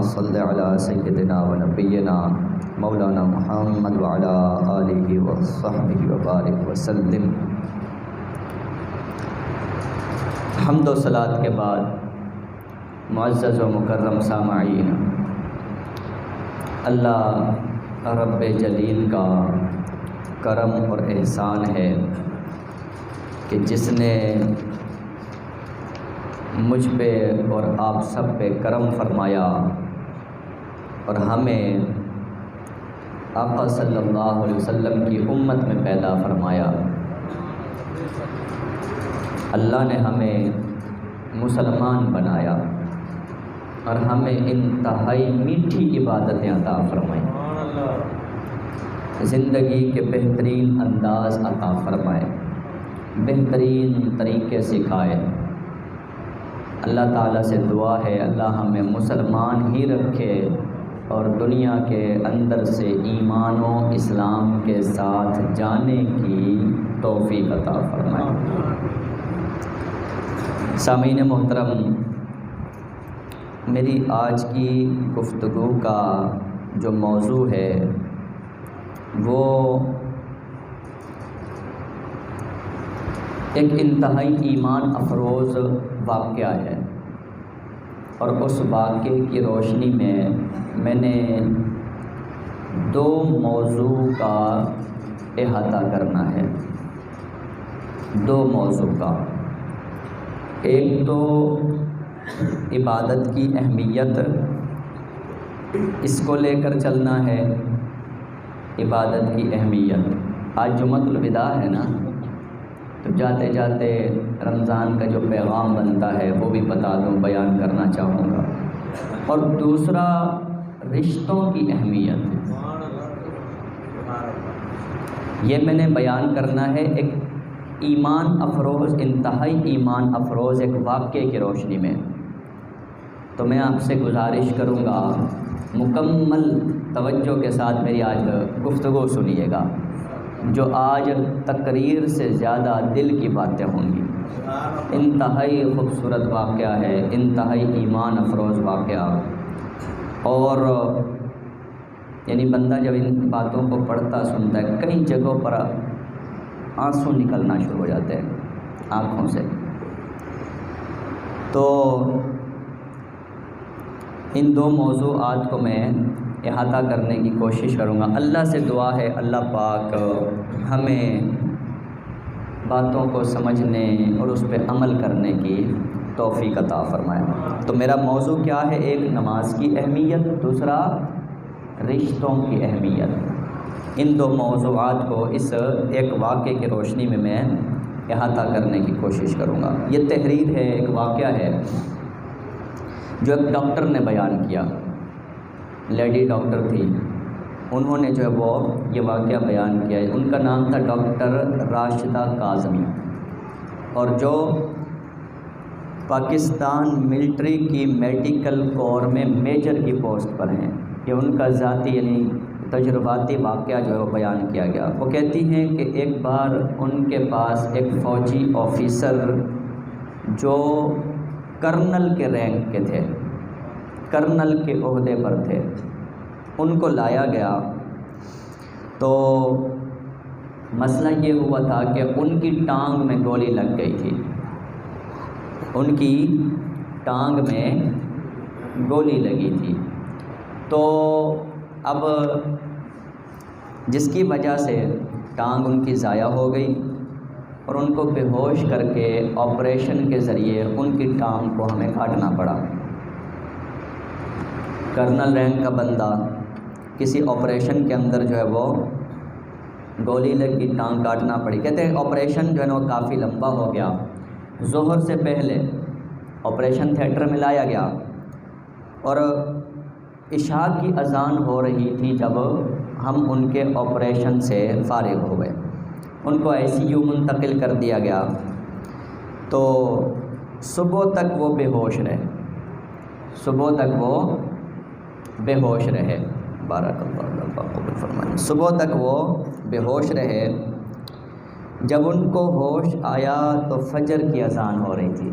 صل علی سیدنا و نبینا مولانا محمد وعلی آلہ وصحبہ وبارک وسلم۔ حمد و صلاۃ کے بعد معزز و مکرم سامعین، اللہ رب جلیل کا کرم اور احسان ہے کہ جس نے مجھ پہ اور آپ سب پہ کرم فرمایا اور ہمیں آقا صلی اللہ علیہ وسلم کی امت میں پیدا فرمایا۔ اللہ نے ہمیں مسلمان بنایا اور ہمیں انتہائی میٹھی عبادتیں عطا فرمائیں، زندگی کے بہترین انداز عطا فرمائے، بہترین طریقے سکھائے۔ اللہ تعالیٰ سے دعا ہے اللہ ہمیں مسلمان ہی رکھے اور دنیا کے اندر سے ایمان و اسلام کے ساتھ جانے کی توفیق عطا فرمائے۔ سامعین محترم، میری آج کی گفتگو کا جو موضوع ہے وہ ایک انتہائی ایمان افروز واقعہ ہے، اور اس واقعے کی روشنی میں نے دو موضوع کا احاطہ کرنا ہے۔ دو موضوع کا، ایک تو عبادت کی اہمیت، اس کو لے کر چلنا ہے، عبادت کی اہمیت۔ آج جمعۃ الوداع ہے نا، تو جاتے جاتے رمضان کا جو پیغام بنتا ہے وہ بھی بتا دوں، بیان کرنا چاہوں گا۔ اور دوسرا رشتوں کی اہمیت، یہ میں نے بیان کرنا ہے ایک ایمان افروز، انتہائی ایمان افروز ایک واقعے کی روشنی میں۔ تو میں آپ سے گزارش کروں گا مکمل توجہ کے ساتھ میری آج گفتگو سنیے گا، جو آج تقریر سے زیادہ دل کی باتیں ہوں گی۔ انتہائی خوبصورت واقعہ ہے، انتہائی ایمان افروز واقعہ، اور یعنی بندہ جب ان باتوں کو پڑھتا سنتا ہے کئی جگہوں پر آنسو نکلنا شروع ہو جاتے ہیں آنکھوں سے۔ تو ان دو موضوعات کو میں احاطہ کرنے کی کوشش کروں گا۔ اللہ سے دعا ہے اللہ پاک ہمیں باتوں کو سمجھنے اور اس پہ عمل کرنے کی توفیق عطا فرمائے۔ تو میرا موضوع کیا ہے؟ ایک نماز کی اہمیت، دوسرا رشتوں کی اہمیت۔ ان دو موضوعات کو اس ایک واقعے کی روشنی میں احاطہ کرنے کی کوشش کروں گا۔ یہ تحریر ہے، ایک واقعہ ہے جو ایک ڈاکٹر نے بیان کیا، لیڈی ڈاکٹر تھی، انہوں نے جو ہے وہ یہ واقعہ بیان کیا ہے۔ ان کا نام تھا ڈاکٹر راشدہ کاظمی، اور جو پاکستان ملٹری کی میڈیکل کور میں میجر کی پوسٹ پر ہیں۔ یہ ان کا ذاتی یعنی تجرباتی واقعہ جو ہے وہ بیان کیا گیا۔ وہ کہتی ہیں کہ ایک بار ان کے پاس ایک فوجی آفیسر جو کرنل کے رینک کے تھے، کرنل کے عہدے پر تھے، ان کو لایا گیا۔ تو مسئلہ یہ ہوا تھا کہ ان کی ٹانگ میں گولی لگ گئی تھی، ان کی ٹانگ میں گولی لگی تھی۔ تو اب جس کی وجہ سے ٹانگ ان کی ضائع ہو گئی، اور ان کو بے ہوش کر کے آپریشن کے ذریعے ان کی ٹانگ کو ہمیں کاٹنا پڑا۔ کرنل رینک کا بندہ کسی آپریشن کے اندر جو ہے وہ گولی لگی، ٹانگ کاٹنا پڑی۔ کہتے ہیں آپریشن جو ہے نا وہ کافی لمبا ہو گیا۔ ظہر سے پہلے آپریشن تھیٹر میں لایا گیا، اور عشاء کی اذان ہو رہی تھی جب ہم ان کے آپریشن سے فارغ ہو گئے۔ ان کو ICU منتقل کر دیا گیا۔ تو صبح تک وہ بے ہوش رہے، صبح تک وہ بے ہوش رہے، بارک اللہ قبول فرمائے، صبح تک وہ بے ہوش رہے۔ جب ان کو ہوش آیا تو فجر کی اذان ہو رہی تھی۔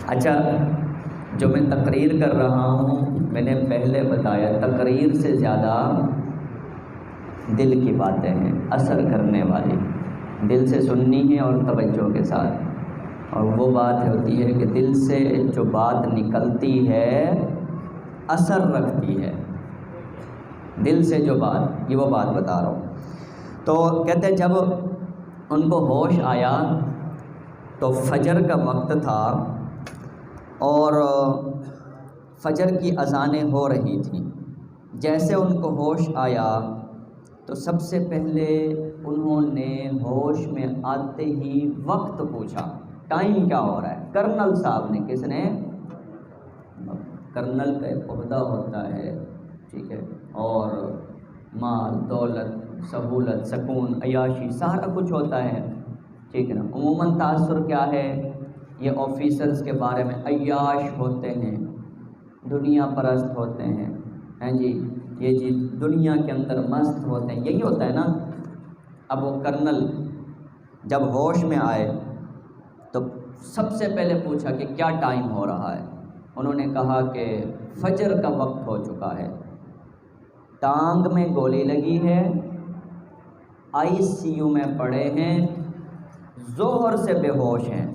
اچھا، جو میں تقریر کر رہا ہوں، میں نے پہلے بتایا تقریر سے زیادہ دل کی باتیں ہیں اثر کرنے والی، دل سے سننی ہے اور توجہ کے ساتھ، اور وہ بات ہوتی ہے کہ دل سے جو بات نکلتی ہے اثر رکھتی ہے، دل سے جو بات، یہ وہ بات بتا رہا ہوں۔ تو کہتے ہیں جب ان کو ہوش آیا تو فجر کا وقت تھا اور فجر کی اذانیں ہو رہی تھیں۔ جیسے ان کو ہوش آیا تو سب سے پہلے انہوں نے ہوش میں آتے ہی وقت پوچھا، ٹائم کیا ہو رہا ہے؟ کرنل صاحب نے، کس نے؟ کرنل کا ایک عہدہ ہوتا ہے، ٹھیک ہے، اور مال دولت سہولت سکون عیاشی سارا کچھ ہوتا ہے، ٹھیک ہے نا۔ عموماً تاثر کیا ہے، یہ آفیسرز کے بارے میں عیاش ہوتے ہیں، دنیا پرست ہوتے ہیں، ہیں جی، یہ جی دنیا کے اندر مست ہوتے ہیں، یہی ہوتا ہے نا۔ اب وہ کرنل جب ہوش میں آئے تو سب سے پہلے پوچھا کہ کیا ٹائم ہو رہا ہے؟ انہوں نے کہا کہ فجر کا وقت ہو چکا ہے، ٹانگ میں گولی لگی ہے، ICU میں پڑے ہیں، ظہر سے بے ہوش ہیں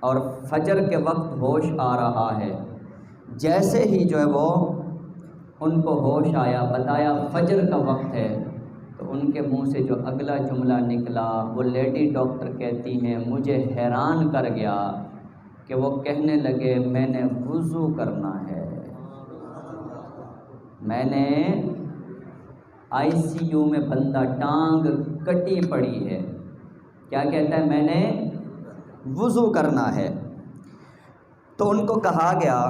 اور فجر کے وقت ہوش آ رہا ہے۔ جیسے ہی جو ہے وہ ان کو ہوش آیا، بتایا فجر کا وقت ہے، تو ان کے منہ سے جو اگلا جملہ نکلا وہ لیڈی ڈاکٹر کہتی ہیں مجھے حیران کر گیا کہ وہ کہنے لگے میں نے وضو کرنا ہے، میں نے ICU میں بندہ ٹانگ کٹی پڑی ہے، کیا کہتا ہے؟ میں نے وضو کرنا ہے۔ تو ان کو کہا گیا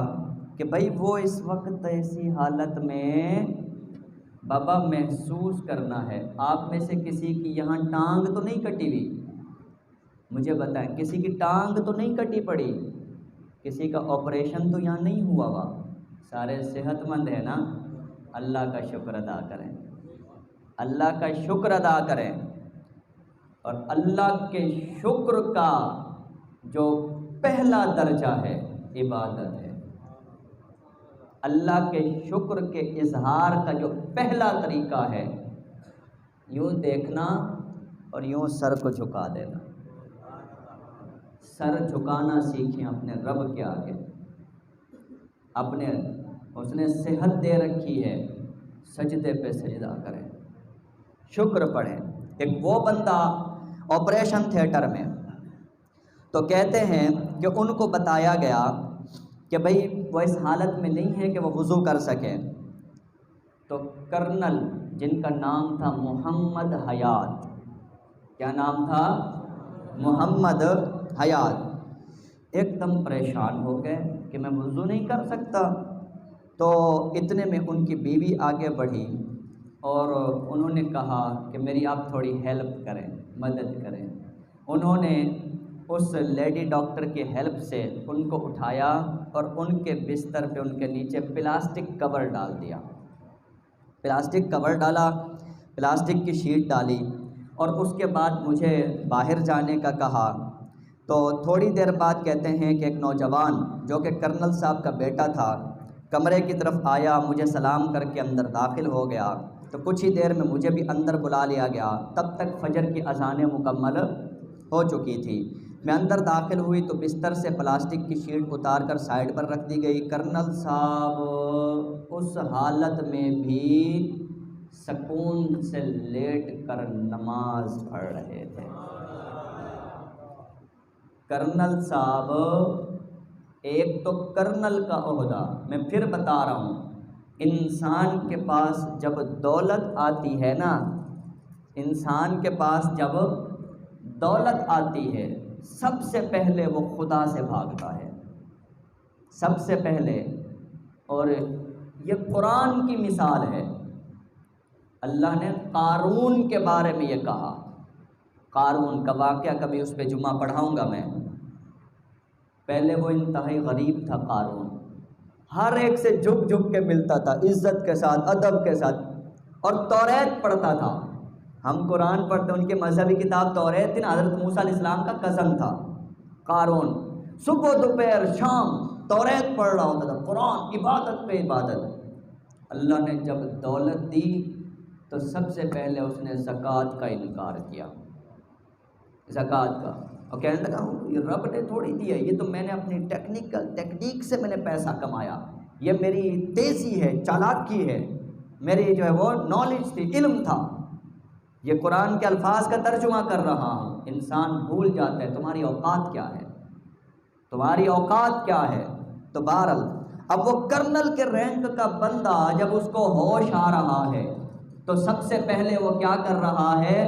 کہ بھائی وہ اس وقت ایسی حالت میں بابا محسوس کرنا ہے، آپ میں سے کسی کی یہاں ٹانگ تو نہیں کٹی ہوئی؟ مجھے بتائیں، کسی کی ٹانگ تو نہیں کٹی پڑی؟ کسی کا آپریشن تو یہاں نہیں ہوا ہوا؟ سارے صحت مند ہیں نا؟ اللہ کا شکر ادا کریں، اللہ کا شکر ادا کریں، اور اللہ کے شکر کا جو پہلا درجہ ہے عبادت ہے، اللہ کے شکر کے اظہار کا جو پہلا طریقہ ہے یوں دیکھنا اور یوں سر کو جھکا دینا۔ سر جھکانا سیکھیں اپنے رب کے آگے، اپنے اس نے صحت دے رکھی ہے، سجدے پہ سجدہ کریں، شکر پڑھیں۔ ایک وہ بندہ آپریشن تھیٹر میں، تو کہتے ہیں کہ ان کو بتایا گیا کہ بھئی وہ اس حالت میں نہیں ہے کہ وہ وضو کر سکیں، تو کرنل جن کا نام تھا محمد حیات، کیا نام تھا؟ محمد حیات، ایک دم پریشان ہو گئے کہ میں وضو نہیں کر سکتا۔ تو اتنے میں ان کی بیوی آگے بڑھی اور انہوں نے کہا کہ میری آپ تھوڑی ہیلپ کریں، مدد کریں۔ انہوں نے اس لیڈی ڈاکٹر کی ہیلپ سے ان کو اٹھایا اور ان کے بستر پہ ان کے نیچے پلاسٹک کور ڈال دیا، پلاسٹک کور ڈالا، پلاسٹک کی شیٹ ڈالی، اور اس کے بعد مجھے باہر جانے کا کہا۔ تو تھوڑی دیر بعد کہتے ہیں کہ ایک نوجوان جو کہ کرنل صاحب کا بیٹا تھا کمرے کی طرف آیا، مجھے سلام کر کے اندر داخل ہو گیا، تو کچھ ہی دیر میں مجھے بھی اندر بلا لیا گیا، تب تک فجر کی اذانیں مکمل ہو چکی تھی۔ میں اندر داخل ہوئی تو بستر سے پلاسٹک کی شیٹ اتار کر سائڈ پر رکھ دی گئی۔ کرنل صاحب اس حالت میں بھی سکون سے لیٹ کر نماز پڑھ رہے تھے۔ کرنل صاحب، ایک تو کرنل کا عہدہ، میں پھر بتا رہا ہوں، انسان کے پاس جب دولت آتی ہے نا، انسان کے پاس جب دولت آتی ہے سب سے پہلے وہ خدا سے بھاگتا ہے، سب سے پہلے۔ اور یہ قرآن کی مثال ہے، اللہ نے قارون کے بارے میں یہ کہا، قارون کا واقعہ کبھی اس پہ جمعہ پڑھاؤں گا میں۔ پہلے وہ انتہائی غریب تھا قارون، ہر ایک سے جھک جھک کے ملتا تھا، عزت کے ساتھ ادب کے ساتھ، اور توریت پڑھتا تھا۔ ہم قرآن پڑھتے، ان کی مذہبی کتاب توریت تھی نا، حضرت موسیٰ علیہ السلام کا کزن تھا قارون۔ صبح دوپہر شام توریت پڑھ رہا ہوتا تھا، قرآن، عبادت پہ عبادت۔ اللہ نے جب دولت دی تو سب سے پہلے اس نے زکوٰۃ کا انکار کیا، زکوٰۃ کا، اور کہنے لگا یہ رب نے تھوڑی دی ہے، یہ تو میں نے اپنی ٹیکنیک سے میں نے پیسہ کمایا، یہ میری تیزی ہے، چالاکی ہے، میری جو ہے وہ نالج تھی، علم تھا۔ یہ قرآن کے الفاظ کا ترجمہ کر رہا ہوں۔ انسان بھول جاتا ہے تمہاری اوقات کیا ہے، تمہاری اوقات کیا ہے۔ تو بہرحال اب وہ کرنل کے رینک کا بندہ جب اس کو ہوش آ رہا ہے تو سب سے پہلے وہ کیا کر رہا ہے،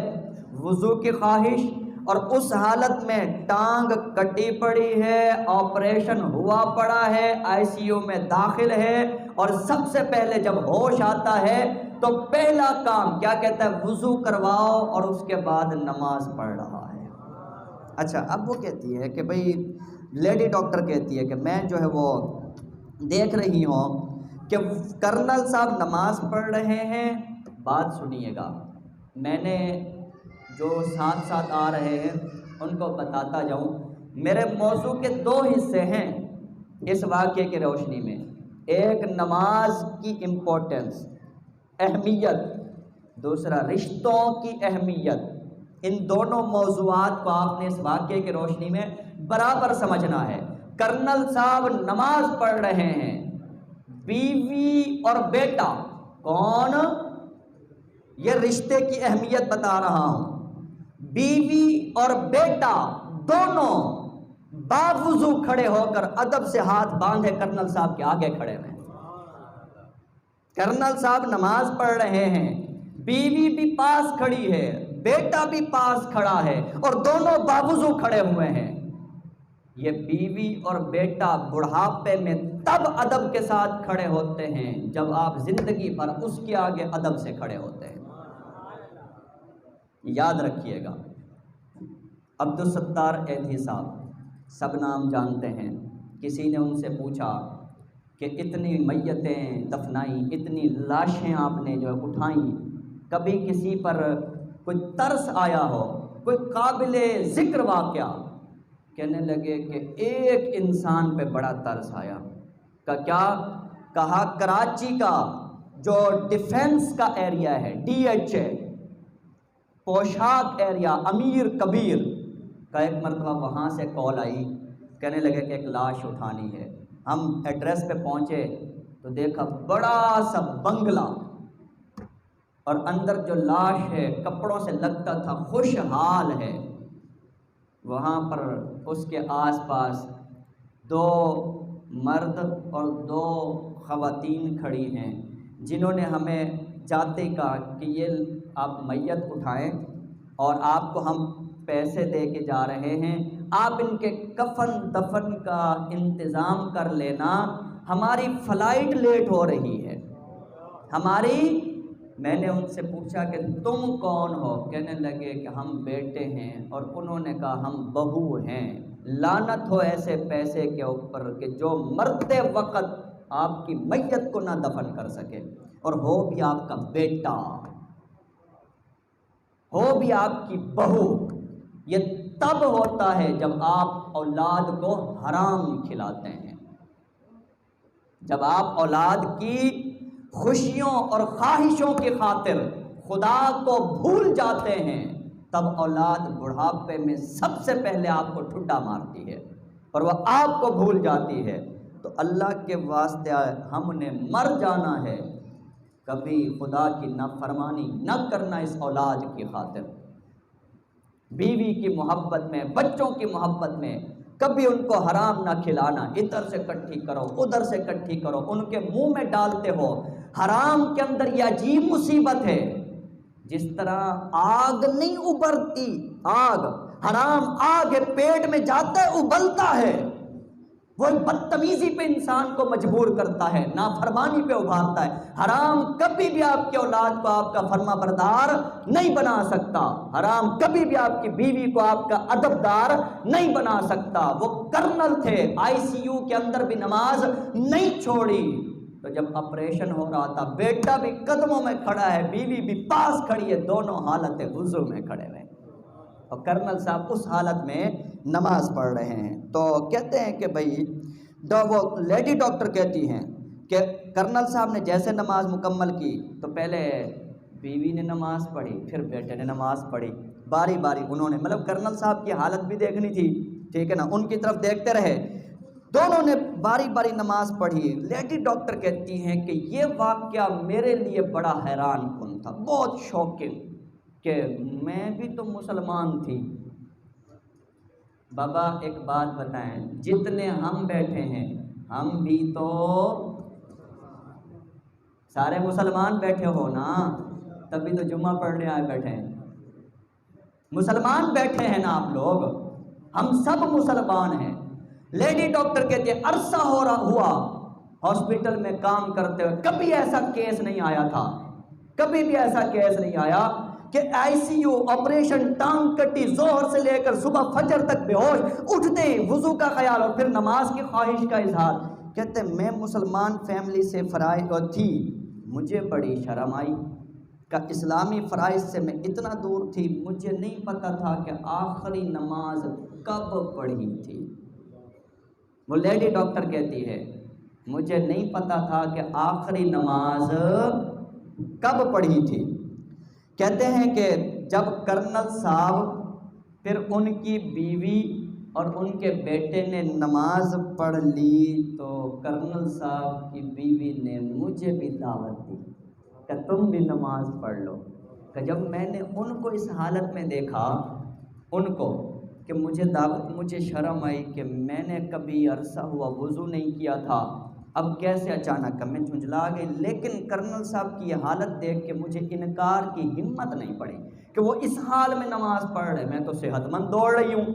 وضو کی خواہش، اور اس حالت میں ٹانگ کٹی پڑی ہے، آپریشن ہوا پڑا ہے، آئی سی یو میں داخل ہے، اور سب سے پہلے جب ہوش آتا ہے تو پہلا کام کیا کہتا ہے، وضو کرواؤ، اور اس کے بعد نماز پڑھ رہا ہے۔ اچھا اب وہ کہتی ہے کہ بھئی لیڈی ڈاکٹر کہتی ہے کہ میں جو ہے وہ دیکھ رہی ہوں کہ کرنل صاحب نماز پڑھ رہے ہیں۔ بات سنیے گا، میں نے جو ساتھ ساتھ آ رہے ہیں ان کو بتاتا جاؤں، میرے موضوع کے دو حصے ہیں اس واقعے کی روشنی میں۔ ایک نماز کی امپورٹنس، اہمیت، دوسرا رشتوں کی اہمیت۔ ان دونوں موضوعات کو آپ نے اس واقعے کی روشنی میں برابر سمجھنا ہے۔ کرنل صاحب نماز پڑھ رہے ہیں، بیوی اور بیٹا، کون؟ یہ رشتے کی اہمیت بتا رہا ہوں۔ بیوی اور بیٹا دونوں باوضو کھڑے ہو کر ادب سے ہاتھ باندھے کرنل صاحب کے آگے کھڑے ہوئے۔ کرنل صاحب نماز پڑھ رہے ہیں، بیوی بھی پاس کھڑی ہے، بیٹا بھی پاس کھڑا ہے، اور دونوں باوضو کھڑے ہوئے ہیں۔ یہ بیوی اور بیٹا بڑھاپے میں تب ادب کے ساتھ کھڑے ہوتے ہیں جب آپ زندگی بھر اس کے آگے ادب سے کھڑے ہوتے ہیں۔ یاد رکھیے گا۔ عبدالستار ایدھی صاحب، سب نام جانتے ہیں۔ کسی نے ان سے پوچھا کہ اتنی میتیں دفنائیں، اتنی لاشیں آپ نے جو اٹھائیں، کبھی کسی پر کوئی ترس آیا ہو، کوئی قابل ذکر واقعہ؟ کہنے لگے کہ ایک انسان پہ بڑا ترس آیا۔ کہ کیا؟ کہا کراچی کا جو ڈیفنس کا ایریا ہے، ڈی ایچ ہے، پوشاک ایریا، امیر کبیر کا، ایک مرتبہ وہاں سے کال آئی، کہنے لگے کہ ایک لاش اٹھانی ہے۔ ہم ایڈریس پہ پہنچے تو دیکھا بڑا سا بنگلہ، اور اندر جو لاش ہے کپڑوں سے لگتا تھا خوشحال ہے۔ وہاں پر اس کے آس پاس دو مرد اور دو خواتین کھڑی ہیں، جنہوں نے ہمیں جاتے کہا کہ یہ آپ میت اٹھائیں اور آپ کو ہم پیسے دے کے جا رہے ہیں، آپ ان کے کفن دفن کا انتظام کر لینا، ہماری فلائٹ لیٹ ہو رہی ہے ہماری۔ میں نے ان سے پوچھا کہ تم کون ہو؟ کہنے لگے کہ ہم بیٹے ہیں، اور انہوں نے کہا ہم بہو ہیں۔ لعنت ہو ایسے پیسے کے اوپر کہ جو مرتے وقت آپ کی میت کو نہ دفن کر سکے، اور ہو بھی آپ کا بیٹا، ہو بھی آپ کی بہو۔ یہ تب ہوتا ہے جب آپ اولاد کو حرام کھلاتے ہیں، جب آپ اولاد کی خوشیوں اور خواہشوں کی خاطر خدا کو بھول جاتے ہیں، تب اولاد بڑھاپے میں سب سے پہلے آپ کو ٹھڈا مارتی ہے اور وہ آپ کو بھول جاتی ہے۔ تو اللہ کے واسطے ہم نے مر جانا ہے، کبھی خدا کی نافرمانی نہ کرنا اس اولاد کی خاطر۔ بیوی کی محبت میں، بچوں کی محبت میں کبھی ان کو حرام نہ کھلانا، ادھر سے کٹھی کرو ادھر سے کٹھی کرو، ان کے منہ میں ڈالتے ہو۔ حرام کے اندر یہ عجیب مصیبت ہے، جس طرح آگ نہیں ابلتی، آگ، حرام آگ ہے، پیٹ میں جاتا ہے ابلتا ہے، وہ بدتمیزی پہ انسان کو مجبور کرتا ہے، نافرمانی پہ ابھارتا ہے۔ حرام کبھی بھی آپ کے اولاد کو آپ کا فرما بردار نہیں بنا سکتا، حرام کبھی بھی آپ کی بیوی کو آپ کا ادبدار نہیں بنا سکتا۔ وہ کرنل تھے، آئی سی یو کے اندر بھی نماز نہیں چھوڑی۔ تو جب آپریشن ہو رہا تھا، بیٹا بھی قدموں میں کھڑا ہے، بیوی بھی پاس کھڑی ہے، دونوں حالت وضو میں کھڑے ہوئے، اور کرنل صاحب اس حالت میں نماز پڑھ رہے ہیں۔ تو کہتے ہیں کہ بھائی وہ لیڈی ڈاکٹر کہتی ہیں کہ کرنل صاحب نے جیسے نماز مکمل کی تو پہلے بیوی نے نماز پڑھی، پھر بیٹے نے نماز پڑھی، باری باری انہوں نے، مطلب کرنل صاحب کی حالت بھی دیکھنی تھی، ٹھیک ہے نا، ان کی طرف دیکھتے رہے، دونوں نے باری باری نماز پڑھی۔ لیڈی ڈاکٹر کہتی ہیں کہ یہ واقعہ میرے لیے بڑا حیران کن تھا، بہت شوکنگ، کہ میں بھی تو مسلمان تھی۔ بابا ایک بات بتائیں، جتنے ہم بیٹھے ہیں ہم بھی تو سارے مسلمان بیٹھے ہو نا، تبھی تو جمعہ پڑھنے آئے بیٹھے ہیں، مسلمان بیٹھے ہیں نا آپ لوگ، ہم سب مسلمان ہیں۔ لیڈی ڈاکٹر کہتے ہیں عرصہ ہوا ہاسپٹل میں کام کرتے ہوئے، کبھی ایسا کیس نہیں آیا تھا، کبھی بھی ایسا کیس نہیں آیا کہ آئی سی یو، آپریشن، ٹانگ کٹی، ظہر سے لے کر صبح فجر تک بے ہوش، اٹھتے ہی وضو کا خیال اور پھر نماز کی خواہش کا اظہار۔ کہتے ہیں میں مسلمان فیملی سے فرائض تھی، مجھے بڑی شرم آئی کہ اسلامی فرائض سے میں اتنا دور تھی، مجھے نہیں پتا تھا کہ آخری نماز کب پڑھی تھی۔ وہ لیڈی ڈاکٹر کہتی ہے مجھے نہیں پتا تھا کہ آخری نماز کب پڑھی تھی۔ کہتے ہیں کہ جب کرنل صاحب، پھر ان کی بیوی اور ان کے بیٹے نے نماز پڑھ لی تو کرنل صاحب کی بیوی نے مجھے بھی دعوت دی کہ تم بھی نماز پڑھ لو۔ کہ جب میں نے ان کو اس حالت میں دیکھا، ان کو کہ مجھے شرم آئی کہ میں نے کبھی عرصہ ہوا وضو نہیں کیا تھا، اب کیسے اچانک میں جھنجھلا گئی۔ لیکن کرنل صاحب کی یہ حالت دیکھ کے مجھے انکار کی ہمت نہیں پڑی کہ وہ اس حال میں نماز پڑھ رہے، میں تو صحت مند دوڑ رہی ہوں،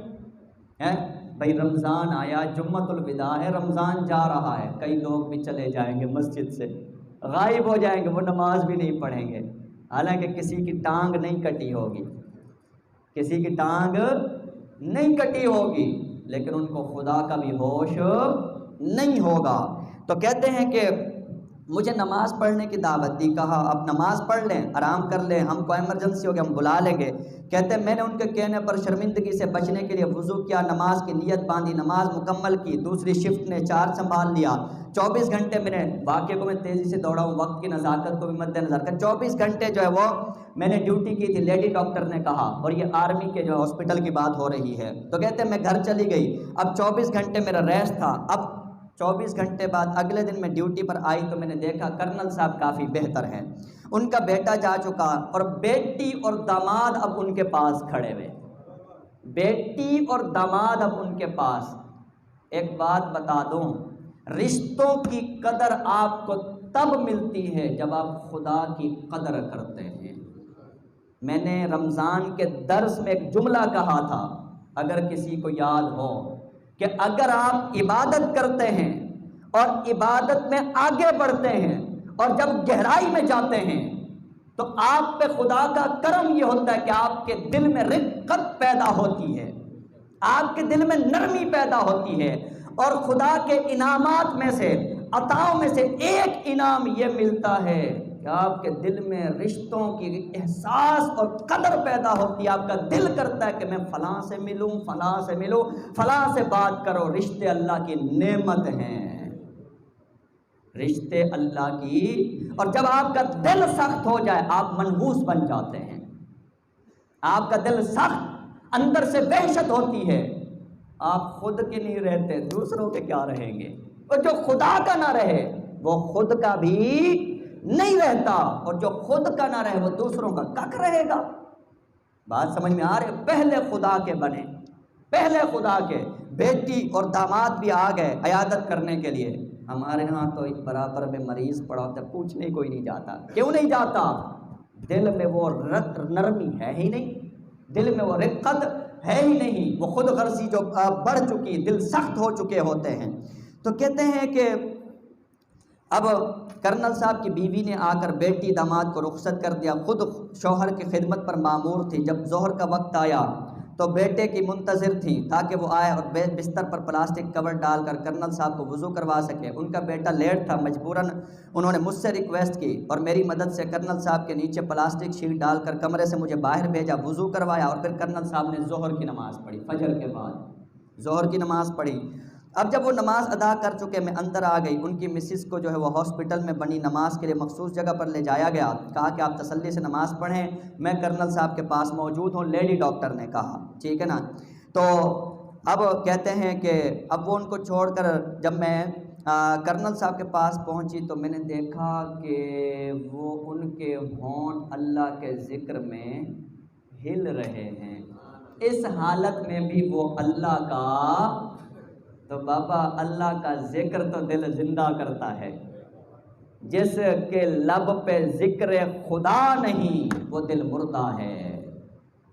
بھائی رمضان آیا، جمعۃ الوداع ہے، رمضان جا رہا ہے، کئی لوگ بھی چلے جائیں گے مسجد سے، غائب ہو جائیں گے، وہ نماز بھی نہیں پڑھیں گے، حالانکہ کسی کی ٹانگ نہیں کٹی ہوگی، کسی کی ٹانگ نہیں کٹی ہوگی، لیکن ان کو خدا کا بھی ہوش نہیں ہوگا۔ تو کہتے ہیں کہ مجھے نماز پڑھنے کی دعوت دی، کہا اب نماز پڑھ لیں، آرام کر لیں، ہم کو ایمرجنسی ہو گیا ہم بلا لیں گے۔ کہتے ہیں میں نے ان کے کہنے پر شرمندگی سے بچنے کے لیے وضو کیا، نماز کی نیت باندھی، نماز مکمل کی، دوسری شفٹ نے 4 سنبھال لیا، 24 گھنٹے میں نے، واقعے کو میں تیزی سے دوڑا ہوں وقت کی نزاکت کو بھی مد نظر کر، 24 گھنٹے جو ہے وہ میں نے ڈیوٹی کی تھی، لیڈی ڈاکٹر نے کہا، اور یہ آرمی کے جو ہاسپٹل کی بات ہو رہی ہے۔ تو کہتے ہیں میں گھر چلی گئی، اب 24 گھنٹے میرا ریسٹ تھا، اب 24 گھنٹے بعد اگلے دن میں ڈیوٹی پر آئی تو میں نے دیکھا کرنل صاحب کافی بہتر ہیں، ان کا بیٹا جا چکا اور بیٹی اور داماد اب ان کے پاس کھڑے ہوئے، بیٹی اور داماد اب ان کے پاس۔ ایک بات بتا دوں، رشتوں کی قدر آپ کو تب ملتی ہے جب آپ خدا کی قدر کرتے ہیں۔ میں نے رمضان کے درس میں ایک جملہ کہا تھا، اگر کسی کو یاد ہو، کہ اگر آپ عبادت کرتے ہیں اور عبادت میں آگے بڑھتے ہیں اور جب گہرائی میں جاتے ہیں تو آپ پہ خدا کا کرم یہ ہوتا ہے کہ آپ کے دل میں رقت پیدا ہوتی ہے، آپ کے دل میں نرمی پیدا ہوتی ہے، اور خدا کے انعامات میں سے، عطاؤں میں سے ایک انعام یہ ملتا ہے کہ آپ کے دل میں رشتوں کی احساس اور قدر پیدا ہوتی ہے، آپ کا دل کرتا ہے کہ میں فلاں سے ملوں، فلاں سے ملوں، فلاں سے بات کرو۔ رشتے اللہ کی نعمت ہیں، رشتے اللہ کی، اور جب آپ کا دل سخت ہو جائے آپ منحوس بن جاتے ہیں، آپ کا دل سخت، اندر سے وحشت ہوتی ہے، آپ خود کے نہیں رہتے دوسروں کے کیا رہیں گے، اور جو خدا کا نہ رہے وہ خود کا بھی نہیں رہتا، اور جو خود کا نہ رہے وہ دوسروں کا کک رہے گا۔ بات سمجھ میں آ رہے؟ پہلے خدا کے بنے، پہلے خدا کے۔ بیٹی اور داماد بھی آ گئے عیادت کرنے کے لیے۔ ہمارے ہاں تو ایک برابر میں مریض پڑا ہوتا ہے، پوچھنے کوئی نہیں جاتا، کیوں نہیں جاتا؟ دل میں وہ نرمی ہے ہی نہیں، دل میں وہ رقت ہے ہی نہیں، وہ خود غرضی جو بڑھ چکی، دل سخت ہو چکے ہوتے ہیں۔ تو کہتے ہیں کہ اب کرنل صاحب کی بیوی نے آ کر بیٹی داماد کو رخصت کر دیا، خود شوہر کی خدمت پر مامور تھی۔ جب ظہر کا وقت آیا تو بیٹے کی منتظر تھیں تاکہ وہ آئے اور بستر پر پلاسٹک کور ڈال کر کرنل صاحب کو وضو کروا سکے۔ ان کا بیٹا لیٹ تھا، مجبوراً انہوں نے مجھ سے ریکویسٹ کی اور میری مدد سے کرنل صاحب کے نیچے پلاسٹک شیٹ ڈال کر کمرے سے مجھے باہر بھیجا، وضو کروایا، اور پھر کرنل صاحب نے ظہر کی نماز پڑھی، فجر کے بعد ظہر کی نماز پڑھی۔ اب جب وہ نماز ادا کر چکے میں اندر آ گئی، ان کی مسز کو جو ہے وہ ہاسپٹل میں بنی نماز کے لیے مخصوص جگہ پر لے جایا گیا، کہا کہ آپ تسلی سے نماز پڑھیں، میں کرنل صاحب کے پاس موجود ہوں، لیڈی ڈاکٹر نے کہا، ٹھیک ہے نا۔ تو اب کہتے ہیں کہ اب وہ ان کو چھوڑ کر جب میں کرنل صاحب کے پاس پہنچی تو میں نے دیکھا کہ وہ ان کے ہونٹ اللہ کے ذکر میں ہل رہے ہیں، اس حالت میں بھی وہ اللہ کا، تو بابا اللہ کا ذکر تو دل زندہ کرتا ہے، جس کے لب پہ ذکر خدا نہیں وہ دل مردہ ہے،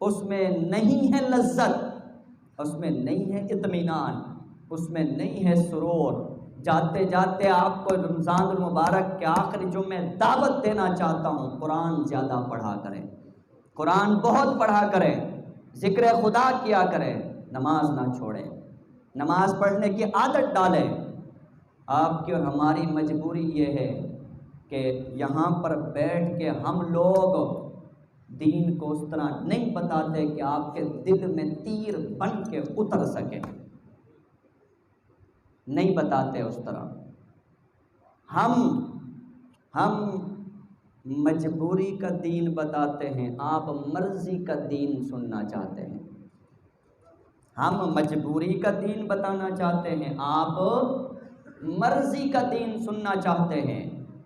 اس میں نہیں ہے لذت، اس میں نہیں ہے اطمینان، اس میں نہیں ہے سرور۔ جاتے جاتے آپ کو رمضان المبارک کے آخری جمعے دعوت دینا چاہتا ہوں، قرآن زیادہ پڑھا کریں، قرآن بہت پڑھا کریں، ذکر خدا کیا کریں، نماز نہ چھوڑیں، نماز پڑھنے کی عادت ڈالیں۔ آپ کی اور ہماری مجبوری یہ ہے کہ یہاں پر بیٹھ کے ہم لوگ دین کو اس طرح نہیں بتاتے کہ آپ کے دل میں تیر بن کے اتر سکے، نہیں بتاتے اس طرح۔ ہم مجبوری کا دین بتاتے ہیں، آپ مرضی کا دین سننا چاہتے ہیں۔ ہم مجبوری کا دین بتانا چاہتے ہیں، آپ مرضی کا دین سننا چاہتے ہیں،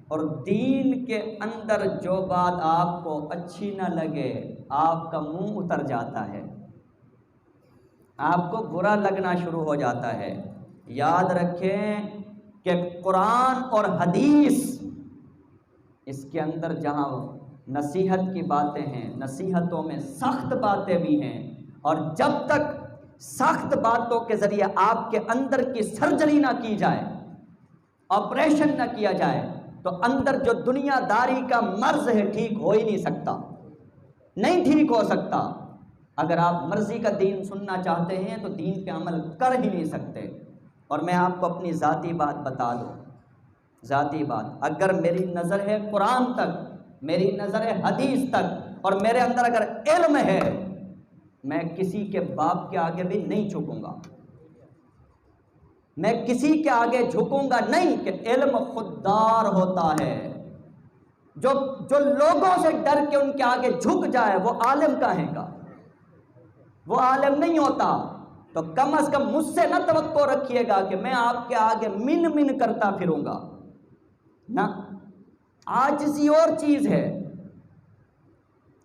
اور دین کے اندر جو بات آپ کو اچھی نہ لگے آپ کا منہ اتر جاتا ہے، آپ کو برا لگنا شروع ہو جاتا ہے۔ یاد رکھیں کہ قرآن اور حدیث، اس کے اندر جہاں نصیحت کی باتیں ہیں، نصیحتوں میں سخت باتیں بھی ہیں، اور جب تک سخت باتوں کے ذریعے آپ کے اندر کی سرجری نہ کی جائے، آپریشن نہ کیا جائے، تو اندر جو دنیا داری کا مرض ہے ٹھیک ہو ہی نہیں سکتا، نہیں ٹھیک ہو سکتا۔ اگر آپ مرضی کا دین سننا چاہتے ہیں تو دین پہ عمل کر ہی نہیں سکتے۔ اور میں آپ کو اپنی ذاتی بات بتا دوں، ذاتی بات، اگر میری نظر ہے قرآن تک، میری نظر ہے حدیث تک، اور میرے اندر اگر علم ہے، میں کسی کے باپ کے آگے بھی نہیں جھکوں گا، میں کسی کے آگے جھکوں گا نہیں، کہ علم خوددار ہوتا ہے، جو لوگوں سے ڈر کے ان کے آگے جھک جائے وہ عالم کہے گا، وہ عالم نہیں ہوتا۔ تو کم از کم مجھ سے نہ توقع رکھیے گا کہ میں آپ کے آگے من من کرتا پھروں گا، نہ، عاجزی اور چیز ہے،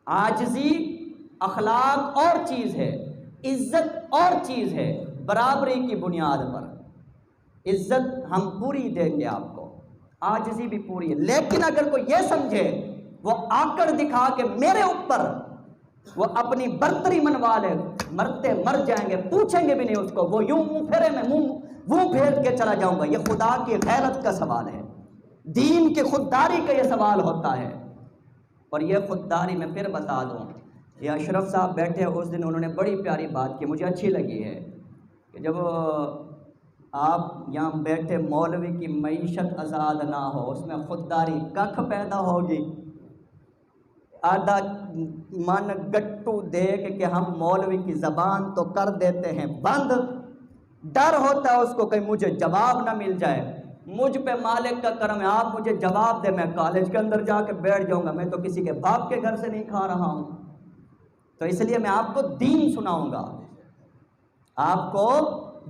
عاجزی اخلاق اور چیز ہے، عزت اور چیز ہے، برابری کی بنیاد پر عزت ہم پوری دیں گے آپ کو، عاجزی بھی پوری ہے۔ لیکن اگر کوئی یہ سمجھے وہ آکڑ دکھا کے میرے اوپر وہ اپنی برتری منوا لے، مرتے مر جائیں گے، پوچھیں گے بھی نہیں اس کو، وہ یوں منہ پھیرے میں منہ پھیر کے چلا جاؤں گا، یہ خدا کی غیرت کا سوال ہے، دین کی خودداری کا یہ سوال ہوتا ہے۔ اور یہ خودداری میں پھر بتا دوں، یہ اشرف صاحب بیٹھے اس دن انہوں نے بڑی پیاری بات کی، مجھے اچھی لگی ہے، کہ جب آپ یہاں بیٹھے مولوی کی معیشت آزاد نہ ہو، اس میں خودداری ککھ پیدا ہوگی، آدھا من گٹو دیکھ کہ ہم مولوی کی زبان تو کر دیتے ہیں بند، ڈر ہوتا ہے اس کو کہ مجھے جواب نہ مل جائے، مجھ پہ مالک کا کرم ہے، آپ مجھے جواب دے، میں کالج کے اندر جا کے بیٹھ جاؤں گا، میں تو کسی کے باپ کے گھر سے نہیں کھا رہا ہوں۔ تو اس لیے میں آپ کو دین سناؤں گا، آپ کو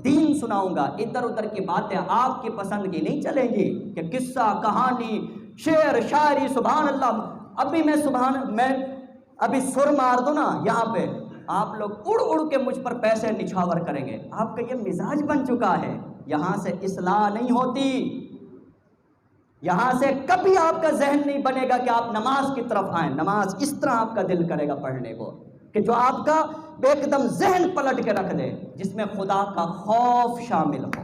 دین سناؤں گا، ادھر ادھر کی باتیں آپ کی پسند کی نہیں چلیں گی، کہ قصہ کہانی شعر شاعری، سبحان اللہ، میں ابھی سر مار دوں نا یہاں پہ، آپ لوگ اڑ اڑ کے مجھ پر پیسے نچھاور کریں گے، آپ کا یہ مزاج بن چکا ہے، یہاں سے اصلاح نہیں ہوتی، یہاں سے کبھی آپ کا ذہن نہیں بنے گا کہ آپ نماز کی طرف آئیں، نماز اس طرح آپ کا دل کرے گا پڑھنے کو کہ جو آپ کا ایک دم ذہن پلٹ کے رکھ دے، جس میں خدا کا خوف شامل ہو،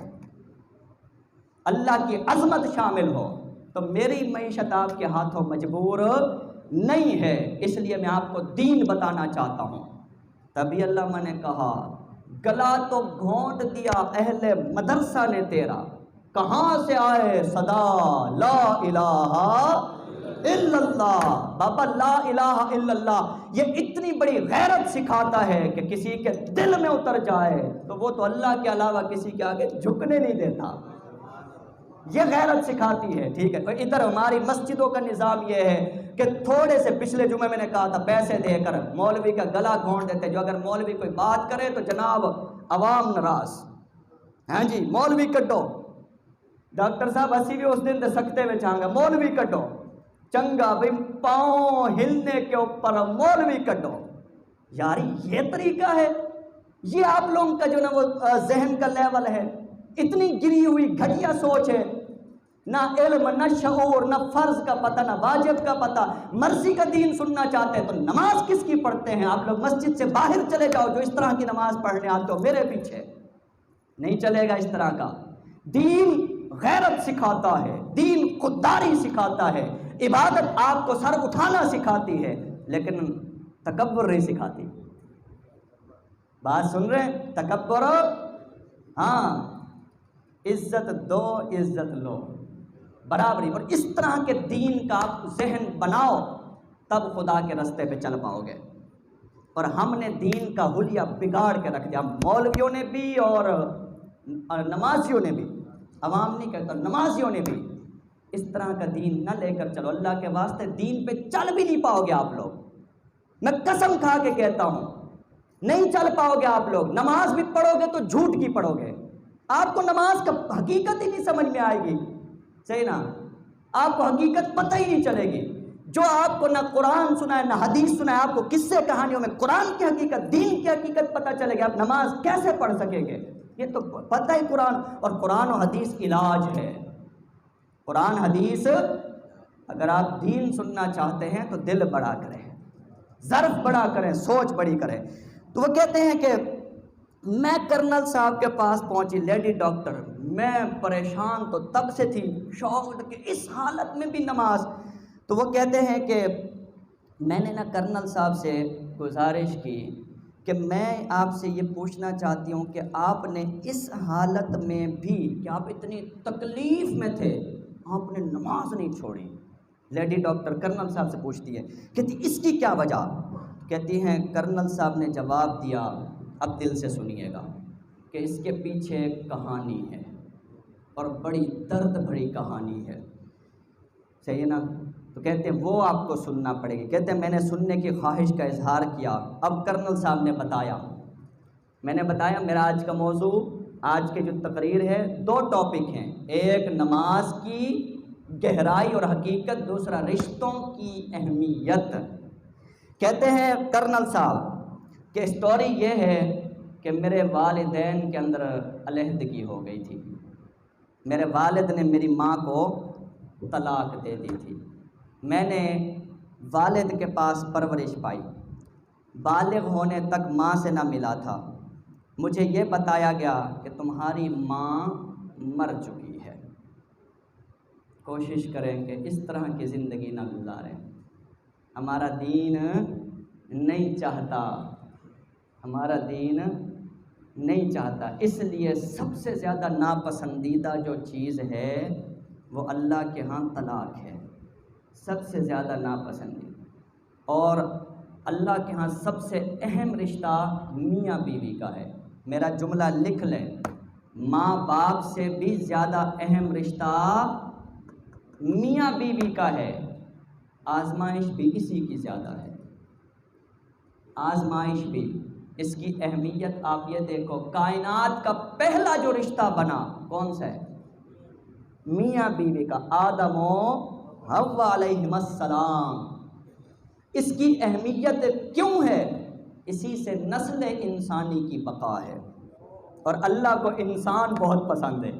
اللہ کی عظمت شامل ہو۔ تو میری معیشت آپ کے ہاتھوں مجبور نہیں ہے، اس لیے میں آپ کو دین بتانا چاہتا ہوں۔ تبھی اللہ نے کہا، گلا تو گھونٹ دیا اہل مدرسہ نے تیرا، کہاں سے آئے صدا لا الہ، الا اللہ. بابا لا الہ الا اللہ یہ اتنی بڑی غیرت سکھاتا ہے کہ کسی کے دل میں اتر جائے تو وہ تو اللہ کے علاوہ کسی کے آگے جھکنے نہیں دیتا. یہ غیرت سکھاتی ہے. ٹھیک ہے. اور ادھر ہماری مسجدوں کا نظام یہ ہے کہ تھوڑے سے پچھلے جمعے میں نے کہا تھا پیسے دے کر مولوی کا گلا گھونٹ دیتے. جو اگر مولوی کوئی بات کرے تو جناب عوام ناراض. ہاں جی مولوی کٹو. ڈاکٹر صاحب اسی بھی اس دن دے سکتے میں چاہاں گا مولوی کٹو. چنگا بھائی پاؤں ہلنے کے اوپر مولوی کٹو. یاری یہ طریقہ ہے؟ یہ آپ لوگوں کا جو نا وہ ذہن کا لیول ہے. اتنی گری ہوئی گھٹیا سوچ ہے. نہ علم نہ شعور نہ فرض کا پتہ نہ واجب کا پتہ. مرضی کا دین سننا چاہتے ہیں تو نماز کس کی پڑھتے ہیں؟ آپ لوگ مسجد سے باہر چلے جاؤ جو اس طرح کی نماز پڑھنے آتے ہو میرے پیچھے. نہیں چلے گا اس طرح کا. دین غیرت سکھاتا ہے. دین خودداری سکھاتا ہے. عبادت آپ کو سر اٹھانا سکھاتی ہے لیکن تکبر نہیں سکھاتی. بات سن رہے ہیں؟ تکبر ہاں عزت دو عزت لو برابری. اور اس طرح کے دین کا آپ ذہن بناؤ تب خدا کے رستے پہ چل پاؤ گے. اور ہم نے دین کا حلیہ بگاڑ کے رکھ دیا. مولویوں نے بھی اور نمازیوں نے بھی. عوام نہیں کہتا نمازیوں نے بھی اس طرح کا دین نہ لے کر چلو. اللہ کے واسطے دین پہ چل بھی نہیں پاؤ گے آپ لوگ. میں قسم کھا کے کہتا ہوں نہیں چل پاؤ گے آپ لوگ. نماز بھی پڑھو گے تو جھوٹ کی پڑھو گے. آپ کو نماز کا حقیقت ہی نہیں سمجھ میں آئے گی. صحیح نا؟ آپ کو حقیقت پتہ ہی نہیں چلے گی. جو آپ کو نہ قرآن سنا ہے نہ حدیث سنا ہے, آپ کو قصے کہانیوں میں قرآن کی حقیقت دین کی حقیقت پتہ چلے گی, آپ نماز کیسے پڑھ سکیں گے؟ یہ تو پتہ ہی قرآن اور قرآن و حدیث علاج ہے. قرآن حدیث اگر آپ دین سننا چاہتے ہیں تو دل بڑا کریں, ظرف بڑا کریں, سوچ بڑی کریں. تو وہ کہتے ہیں کہ میں کرنل صاحب کے پاس پہنچی لیڈی ڈاکٹر. میں پریشان تو تب سے تھی, شوق کہ اس حالت میں بھی نماز. تو وہ کہتے ہیں کہ میں نے نا کرنل صاحب سے گزارش کی کہ میں آپ سے یہ پوچھنا چاہتی ہوں کہ آپ نے اس حالت میں بھی کہ آپ اتنی تکلیف میں تھے آپ نے نماز نہیں چھوڑی. لیڈی ڈاکٹر کرنل صاحب سے پوچھتی ہے, کہتی اس کی کیا وجہ؟ کہتی ہیں کرنل صاحب نے جواب دیا, اب دل سے سنیے گا, کہ اس کے پیچھے ایک کہانی ہے اور بڑی درد بھری کہانی ہے. صحیح نا؟ تو کہتے ہیں وہ آپ کو سننا پڑے گی. کہتے ہیں میں نے سننے کی خواہش کا اظہار کیا. اب کرنل صاحب نے بتایا, میں نے بتایا میرا آج کا موضوع, آج کے جو تقریر ہے 2 ٹاپک ہیں. ایک نماز کی گہرائی اور حقیقت, دوسرا رشتوں کی اہمیت. کہتے ہیں کرنل صاحب کہ اسٹوری یہ ہے کہ میرے والدین کے اندر علیحدگی ہو گئی تھی. میرے والد نے میری ماں کو طلاق دے دی تھی. میں نے والد کے پاس پرورش پائی. بالغ ہونے تک ماں سے نہ ملا تھا. مجھے یہ بتایا گیا کہ تمہاری ماں مر چکی ہے. کوشش کریں کہ اس طرح کی زندگی نہ گزاریں. ہمارا دین نہیں چاہتا, ہمارا دین نہیں چاہتا. اس لیے سب سے زیادہ ناپسندیدہ جو چیز ہے وہ اللہ کے ہاں طلاق ہے. سب سے زیادہ ناپسندیدہ. اور اللہ کے ہاں سب سے اہم رشتہ میاں بیوی کا ہے. میرا جملہ لکھ لیں, ماں باپ سے بھی زیادہ اہم رشتہ میاں بیوی کا ہے. آزمائش بھی اسی کی زیادہ ہے. آزمائش بھی اس کی اہمیت آپ یہ دیکھو, کائنات کا پہلا جو رشتہ بنا کون سا ہے؟ میاں بیوی کا, آدم و حوا علیہم السلام. اس کی اہمیت کیوں ہے؟ اسی سے نسل انسانی کی بقا ہے. اور اللہ کو انسان بہت پسند ہے.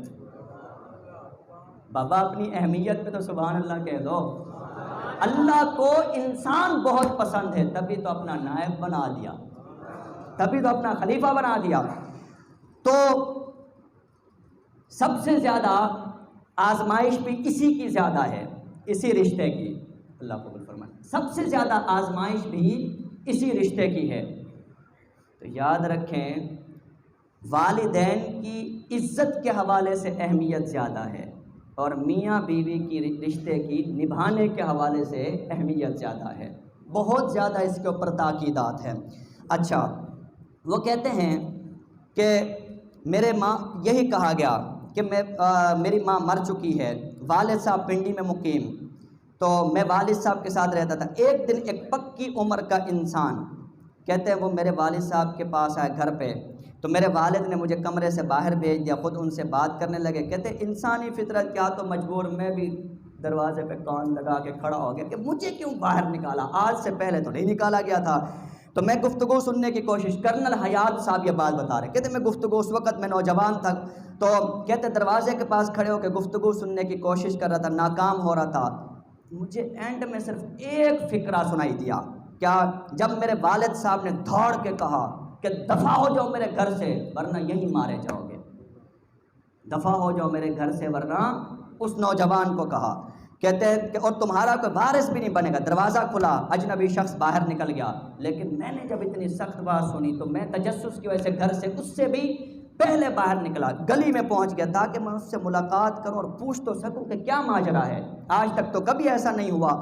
بابا اپنی اہمیت پہ تو سبحان اللہ کہہ دو. اللہ کو انسان بہت پسند ہے, تبھی تو اپنا نائب بنا دیا, تبھی تو اپنا خلیفہ بنا دیا. تو سب سے زیادہ آزمائش بھی اسی کی زیادہ ہے, اسی رشتے کی. اللہ قبول فرمائے. سب سے زیادہ آزمائش بھی اسی رشتے کی ہے. تو یاد رکھیں والدین کی عزت کے حوالے سے اہمیت زیادہ ہے اور میاں بیوی کی رشتے کی نبھانے کے حوالے سے اہمیت زیادہ ہے، بہت زیادہ اس کے اوپر تاکیدات ہیں۔ اچھا، وہ کہتے ہیں کہ میرے ماں، یہی کہا گیا کہ میری ماں مر چکی ہے، والد صاحب پنڈی میں مقیم، تو میں والد صاحب کے ساتھ رہتا تھا۔ ایک دن ایک پکی عمر کا انسان، کہتے ہیں وہ میرے والد صاحب کے پاس آئے گھر پہ، تو میرے والد نے مجھے کمرے سے باہر بھیج دیا، خود ان سے بات کرنے لگے۔ کہتے ہیں انسانی فطرت کیا تو مجبور، میں بھی دروازے پہ کان لگا کے کھڑا ہو گیا کہ مجھے کیوں باہر نکالا، آج سے پہلے تو نہیں نکالا گیا تھا۔ تو میں گفتگو سننے کی کوشش، کرنل حیات صاحب یہ بات بتا رہے، کہتے میں گفتگو، اس وقت میں نوجوان تھا، تو کہتے دروازے کے پاس کھڑے ہو کے گفتگو سننے کی کوشش کر رہا تھا، ناکام ہو رہا تھا۔ مجھے اینڈ میں صرف ایک فقرہ سنائی دیا، کیا؟ جب میرے والد صاحب نے دوڑ کے کہا کہ دفع ہو جاؤ میرے گھر سے ورنہ یہیں مارے جاؤ گے، دفع ہو جاؤ میرے گھر سے ورنہ، اس نوجوان کو کہا، کہتے ہیں کہ اور تمہارا کوئی وارث بھی نہیں بنے گا۔ دروازہ کھلا، اجنبی شخص باہر نکل گیا، لیکن میں نے جب اتنی سخت بات سنی تو میں تجسس کی وجہ سے گھر سے اس سے بھی پہلے باہر نکلا، گلی میں پہنچ گیا تاکہ میں اس سے ملاقات کروں اور پوچھ تو سکوں کہ کیا ماجرا ہے، آج تک تو کبھی ایسا نہیں ہوا۔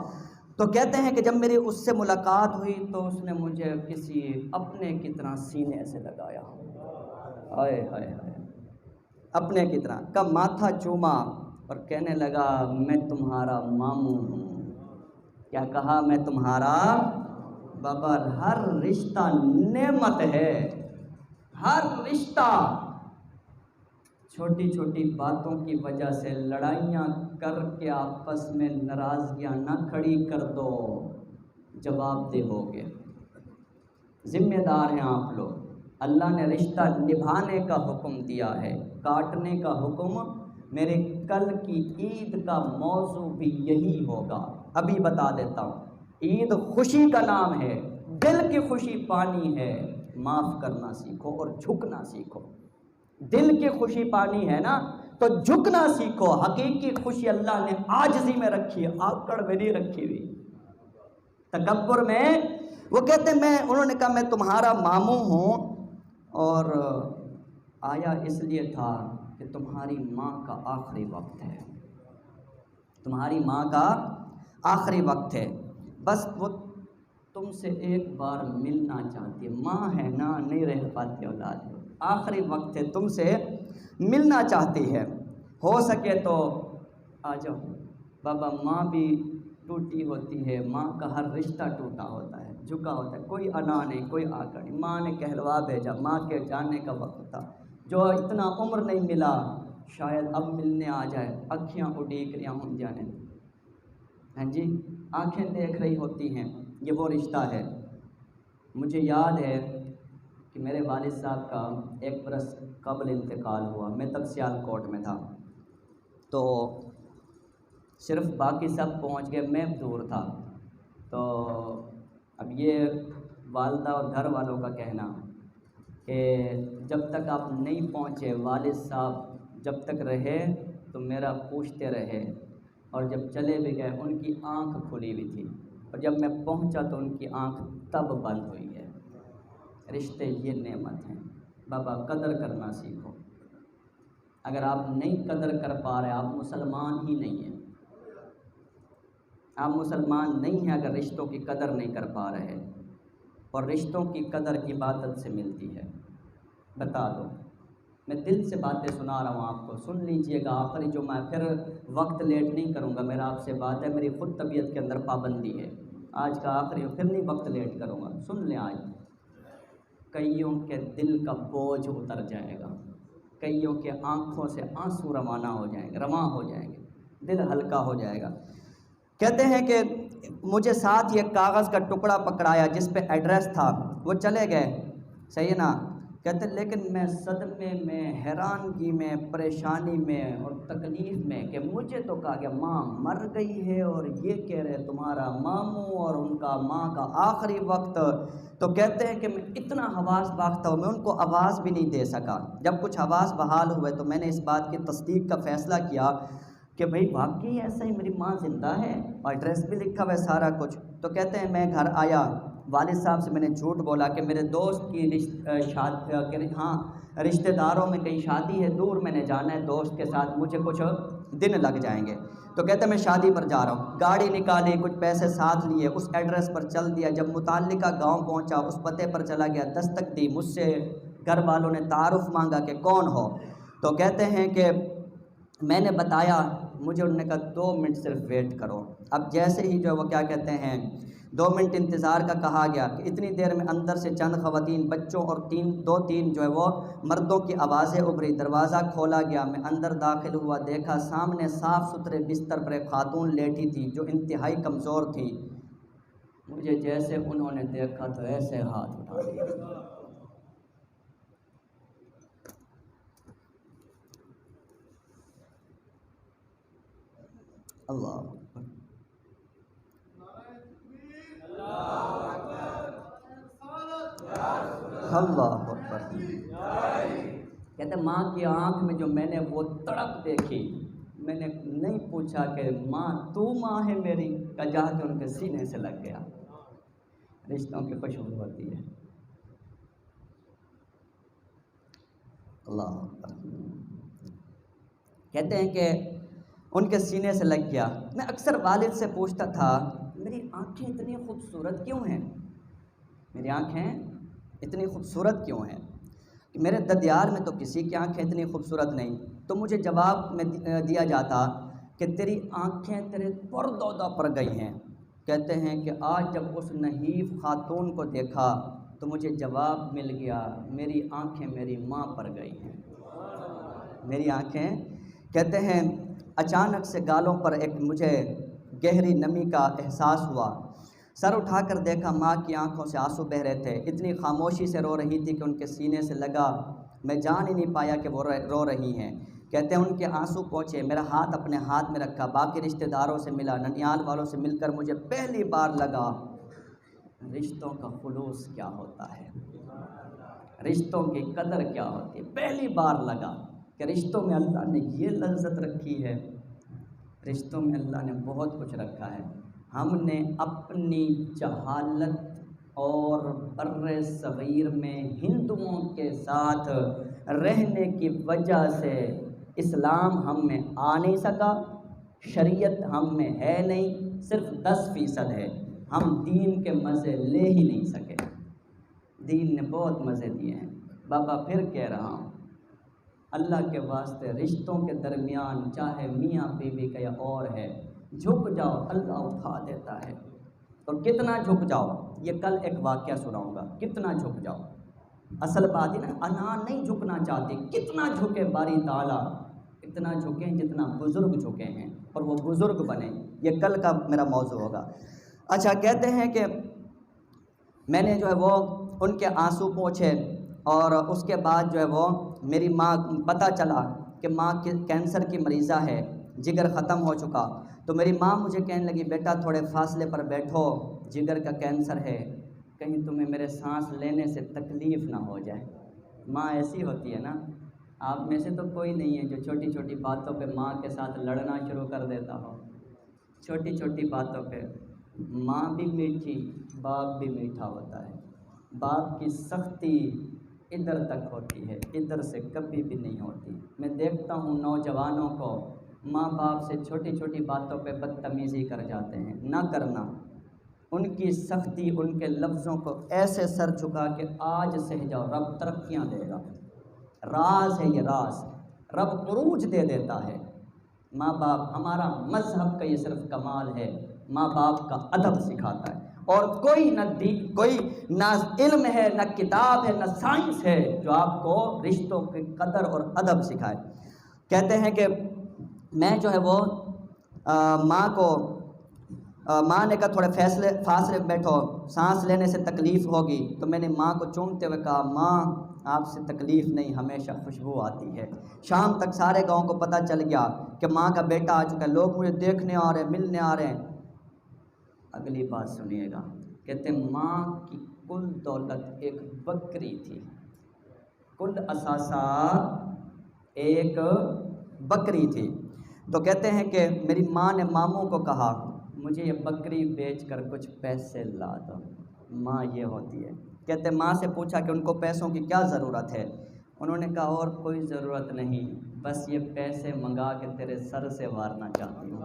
تو کہتے ہیں کہ جب میری اس سے ملاقات ہوئی تو اس نے مجھے کسی اپنے کی طرح سینے سے لگایا، ہائے ہائے ہائے، اپنے کی طرح کا ماتھا چوما اور کہنے لگا میں تمہارا ماموں ہوں۔ کیا کہا؟ میں تمہارا بابا۔ ہر رشتہ نعمت ہے، ہر رشتہ، چھوٹی چھوٹی باتوں کی وجہ سے لڑائیاں کر کے آپس میں ناراضگیاں نہ کھڑی کر دو، جواب دہ ہوگے، ذمہ دار ہیں آپ لوگ۔ اللہ نے رشتہ نبھانے کا حکم دیا ہے، کاٹنے کا حکم میرے کل کی عید کا موضوع بھی یہی ہوگا، ابھی بتا دیتا ہوں۔ عید خوشی کا نام ہے، دل کی خوشی پانی ہے، معاف کرنا سیکھو اور جھکنا سیکھو۔ دل کی خوشی پانی ہے نا، تو جھکنا سیکھو۔ حقیقی خوشی اللہ نے عاجزی میں رکھی ہے، آکڑ میں نہیں رکھی ہوئی، تکبر میں۔ وہ کہتے ہیں انہوں نے کہا میں تمہارا ماموں ہوں اور آیا اس لیے تھا کہ تمہاری ماں کا آخری وقت ہے، تمہاری ماں کا آخری وقت ہے، بس وہ تم سے ایک بار ملنا چاہتی ہے، ماں ہے نا، نہیں رہ پاتی اولاد، آخری وقت ہے، تم سے ملنا چاہتی ہے، ہو سکے تو آ جاؤ۔ بابا ماں بھی ٹوٹی ہوتی ہے، ماں کا ہر رشتہ ٹوٹا ہوتا ہے، جھکا ہوتا ہے، کوئی انا نہیں، کوئی آکڑ نہیں، ماں نے کہلوا بھیجا، ماں کے جانے کا وقت تھا، جو اتنا عمر نہیں ملا شاید اب ملنے آ جائے، اکھیاں اڈیک رہی ہوں جانے، ہاں جی، آنکھیں دیکھ رہی ہوتی ہیں، یہ وہ رشتہ ہے۔ مجھے یاد ہے کہ میرے والد صاحب کا 1 برس قبل انتقال ہوا، میں تب سیالکوٹ میں تھا، تو صرف باقی سب پہنچ گئے، میں دور تھا، تو اب یہ والدہ اور گھر والوں کا کہنا کہ جب تک آپ نہیں پہنچے، والد صاحب جب تک رہے تو میرا پوچھتے رہے، اور جب چلے بھی گئے ان کی آنکھ کھلی ہوئی تھی، اور جب میں پہنچا تو ان کی آنکھ تب بند ہوئی ہے۔ رشتے یہ نعمت ہیں، بابا قدر کرنا سیکھو۔ اگر آپ نہیں قدر کر پا رہے، آپ مسلمان ہی نہیں ہیں، آپ مسلمان نہیں ہیں اگر رشتوں کی قدر نہیں کر پا رہے، اور رشتوں کی قدر عبادت سے ملتی ہے۔ بتا دو، میں دل سے باتیں سنا رہا ہوں آپ کو، سن لیجئے گا، آخری جو میں پھر وقت لیٹ نہیں کروں گا، میرا آپ سے بات ہے، میری خود طبیعت کے اندر پابندی ہے، آج کا آخری پھر نہیں وقت لیٹ کروں گا، سن لیں۔ آج کئیوں کے دل کا بوجھ اتر جائے گا، کئیوں کے آنکھوں سے آنسو رواں ہو جائیں گے، دل ہلکا ہو جائے گا۔ کہتے ہیں کہ مجھے ساتھ یہ کاغذ کا ٹکڑا پکڑایا جس پہ ایڈریس تھا، وہ چلے گئے، صحیح ہے نا؟ کہتے ہیں لیکن میں صدمے میں، حیرانگی میں، پریشانی میں اور تکلیف میں کہ مجھے تو کہا گیا ماں مر گئی ہے، اور یہ کہہ رہے تمہارا ماموں اور ان کا ماں کا آخری وقت۔ تو کہتے ہیں کہ میں اتنا حواس باختہ ہوں، میں ان کو آواز بھی نہیں دے سکا۔ جب کچھ حواس بحال ہوئے تو میں نے اس بات کی تصدیق کا فیصلہ کیا کہ بھئی واقعی ایسا ہی میری ماں زندہ ہے، اور ایڈریس بھی لکھا ہوا ہے سارا کچھ۔ تو کہتے ہیں میں گھر آیا، والد صاحب سے میں نے جھوٹ بولا کہ میرے دوست کی رشتہ داروں میں کہیں شادی ہے، دور میں نے جانا ہے دوست کے ساتھ، مجھے کچھ دن لگ جائیں گے۔ تو کہتے میں شادی پر جا رہا ہوں، گاڑی نکالی، کچھ پیسے ساتھ لیے، اس ایڈریس پر چل دیا۔ جب متعلقہ گاؤں پہنچا، اس پتے پر چلا گیا، دستک دی، مجھ سے گھر والوں نے تعارف مانگا کہ کون ہو؟ تو کہتے ہیں کہ میں نے بتایا، مجھے انہوں نے کہا 2 منٹ صرف ویٹ کرو۔ اب جیسے ہی جو وہ کیا کہتے ہیں 2 منٹ انتظار کا کہا گیا کہ اتنی دیر میں اندر سے چند خواتین، بچوں اور 2-3 جو ہے وہ مردوں کی آوازیں ابھری، دروازہ کھولا گیا، میں اندر داخل ہوا، دیکھا سامنے صاف ستھرے بستر پر ایک خاتون لیٹی تھی جو انتہائی کمزور تھی۔ مجھے جیسے انہوں نے دیکھا تو ایسے ہاتھ اٹھا لیا۔ اللہ اللہ اکبر۔ کہتے ماں کی آنکھ میں جو میں نے وہ تڑپ دیکھی، میں نے نہیں پوچھا کہ ماں تو ماں ہے میری، کا جا کے ان کے سینے سے لگ گیا۔ رشتوں کی خوشبو ہوتی ہے۔ اللہ اکبر۔ کہتے ہیں کہ ان کے سینے سے لگ گیا۔ میں اکثر والد سے پوچھتا تھا میری آنکھیں اتنی خوبصورت کیوں ہیں، میری آنکھیں اتنی خوبصورت کیوں ہیں؟ کہ میرے ددیار میں تو کسی کی آنکھیں اتنی خوبصورت نہیں۔ تو مجھے جواب میں دیا جاتا کہ تیری آنکھیں تیرے پردودہ پر گئی ہیں۔ کہتے ہیں کہ آج جب اس نحیف خاتون کو دیکھا تو مجھے جواب مل گیا، میری آنکھیں میری ماں پر گئی ہیں، میری آنکھیں۔ کہتے ہیں اچانک سے گالوں پر ایک مجھے گہری نمی کا احساس ہوا، سر اٹھا کر دیکھا، ماں کی آنکھوں سے آنسو بہہ رہے تھے، اتنی خاموشی سے رو رہی تھی کہ ان کے سینے سے لگا، میں جان ہی نہیں پایا کہ وہ رو رہی ہیں۔ کہتے ہیں ان کے آنسو پہنچے، میرا ہاتھ اپنے ہاتھ میں رکھا، باقی رشتہ داروں سے ملا، ننیال والوں سے مل کر مجھے پہلی بار لگا رشتوں کا خلوص کیا ہوتا ہے، رشتوں کی قدر کیا ہوتی ہے۔ پہلی بار لگا کہ رشتوں میں اللہ نے یہ لذت رکھی ہے، رشتوں میں اللہ نے بہت کچھ رکھا ہے۔ ہم نے اپنی جہالت اور بر صغیر میں ہندوؤں کے ساتھ رہنے کی وجہ سے اسلام ہم میں آ نہیں سکا، شریعت ہم میں ہے نہیں، صرف 10% ہے۔ ہم دین کے مزے لے ہی نہیں سکے۔ دین نے بہت مزے دیے ہیں۔ بابا پھر کہہ رہا ہوں، اللہ کے واسطے رشتوں کے درمیان چاہے میاں بیوی کا یا اور ہے، جھک جاؤ، اللہ اٹھا دیتا ہے۔ اور کتنا جھک جاؤ، یہ کل ایک واقعہ سناؤں گا، کتنا جھک جاؤ۔ اصل بات ہے نا، انا نہیں جھکنا چاہتی، کتنا جھکے باری تعالیٰ، اتنا جھکیں جتنا بزرگ جھکے ہیں اور وہ بزرگ بنے۔ یہ کل کا میرا موضوع ہوگا۔ اچھا، کہتے ہیں کہ میں نے جو ہے وہ ان کے آنسو پوچھے، اور اس کے بعد جو ہے وہ میری ماں، پتہ چلا کہ ماں کینسر کی مریضہ ہے، جگر ختم ہو چکا۔ تو میری ماں مجھے کہنے لگی بیٹا تھوڑے فاصلے پر بیٹھو، جگر کا کینسر ہے، کہیں تمہیں میرے سانس لینے سے تکلیف نہ ہو جائے۔ ماں ایسی ہوتی ہے نا، آپ میں سے تو کوئی نہیں ہے جو چھوٹی چھوٹی باتوں پہ ماں کے ساتھ لڑنا شروع کر دیتا ہو۔ چھوٹی چھوٹی باتوں پہ ماں بھی میٹھی، باپ بھی میٹھا ہوتا ہے۔ باپ کی سختی ادھر تک ہوتی ہے، ادھر سے کبھی بھی نہیں ہوتی۔ میں دیکھتا ہوں نوجوانوں کو ماں باپ سے چھوٹی چھوٹی باتوں پہ بدتمیزی کر جاتے ہیں، نہ کرنا۔ ان کی سختی، ان کے لفظوں کو ایسے سر جھکا کہ آج سہ جاؤ، رب ترقیاں دے گا۔ راز ہے یہ، راز، رب عروج دے دیتا ہے۔ ماں باپ، ہمارا مذہب کا یہ صرف کمال ہے، ماں باپ کا ادب سکھاتا ہے۔ اور کوئی نہ علم ہے، نہ کتاب ہے، نہ سائنس ہے جو آپ کو رشتوں کی قدر اور ادب سکھائے۔ کہتے ہیں کہ میں جو ہے وہ ماں نے کہا تھوڑے فاصلے بیٹھو، سانس لینے سے تکلیف ہوگی۔ تو میں نے ماں کو چومتے ہوئے کہا ماں آپ سے تکلیف نہیں، ہمیشہ خوشبو آتی ہے۔ شام تک سارے گاؤں کو پتہ چل گیا کہ ماں کا بیٹا آ چکا ہے، لوگ مجھے دیکھنے آ رہے ہیں، ملنے آ رہے ہیں۔ اگلی بات سنیے گا، کہتے ہیں ماں کی کل دولت ایک بکری تھی، کل اثاثہ ایک بکری تھی۔ تو کہتے ہیں کہ میری ماں نے ماموں کو کہا مجھے یہ بکری بیچ کر کچھ پیسے لا دو۔ ماں یہ ہوتی ہے۔ کہتے ماں سے پوچھا کہ ان کو پیسوں کی کیا ضرورت ہے؟ انہوں نے کہا اور کوئی ضرورت نہیں، بس یہ پیسے منگا کے تیرے سر سے وارنا چاہتی ہوں۔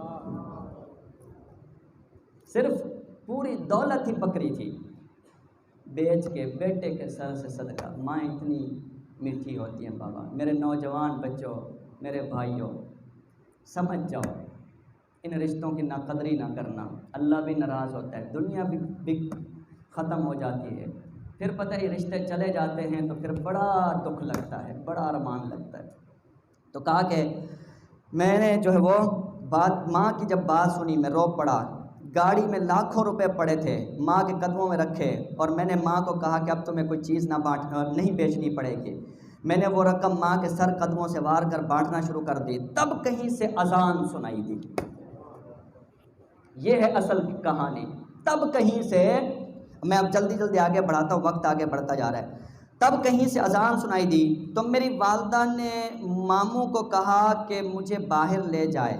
صرف پوری دولت ہی بکری تھی، بیچ کے بیٹے کے سر سے صدقہ۔ ماں اتنی میٹھی ہوتی ہیں بابا۔ میرے نوجوان بچوں، میرے بھائیوں، سمجھ جاؤ، ان رشتوں کی ناقدری نہ کرنا، اللہ بھی ناراض ہوتا ہے، دنیا بھی ختم ہو جاتی ہے، پھر پتہ ہی رشتے چلے جاتے ہیں تو پھر بڑا دکھ لگتا ہے، بڑا ارمان لگتا ہے۔ تو کہا کہ میں نے جو ہے وہ بات، ماں کی جب بات سنی میں رو پڑا۔ گاڑی میں لاکھوں روپے پڑے تھے، ماں کے قدموں میں رکھے، اور میں نے ماں کو کہا کہ اب تمہیں کوئی چیز نہیں بیچنی پڑے گی۔ میں نے وہ رقم ماں کے سر قدموں سے وار کر بانٹنا شروع کر دی، تب کہیں سے اذان سنائی دی۔ یہ ہے اصل کہانی۔ تب کہیں سے، میں اب جلدی جلدی آگے بڑھاتا ہوں، وقت آگے بڑھتا جا رہا ہے۔ تب کہیں سے اذان سنائی دی تو میری والدہ نے ماموں کو کہا کہ مجھے باہر لے جائے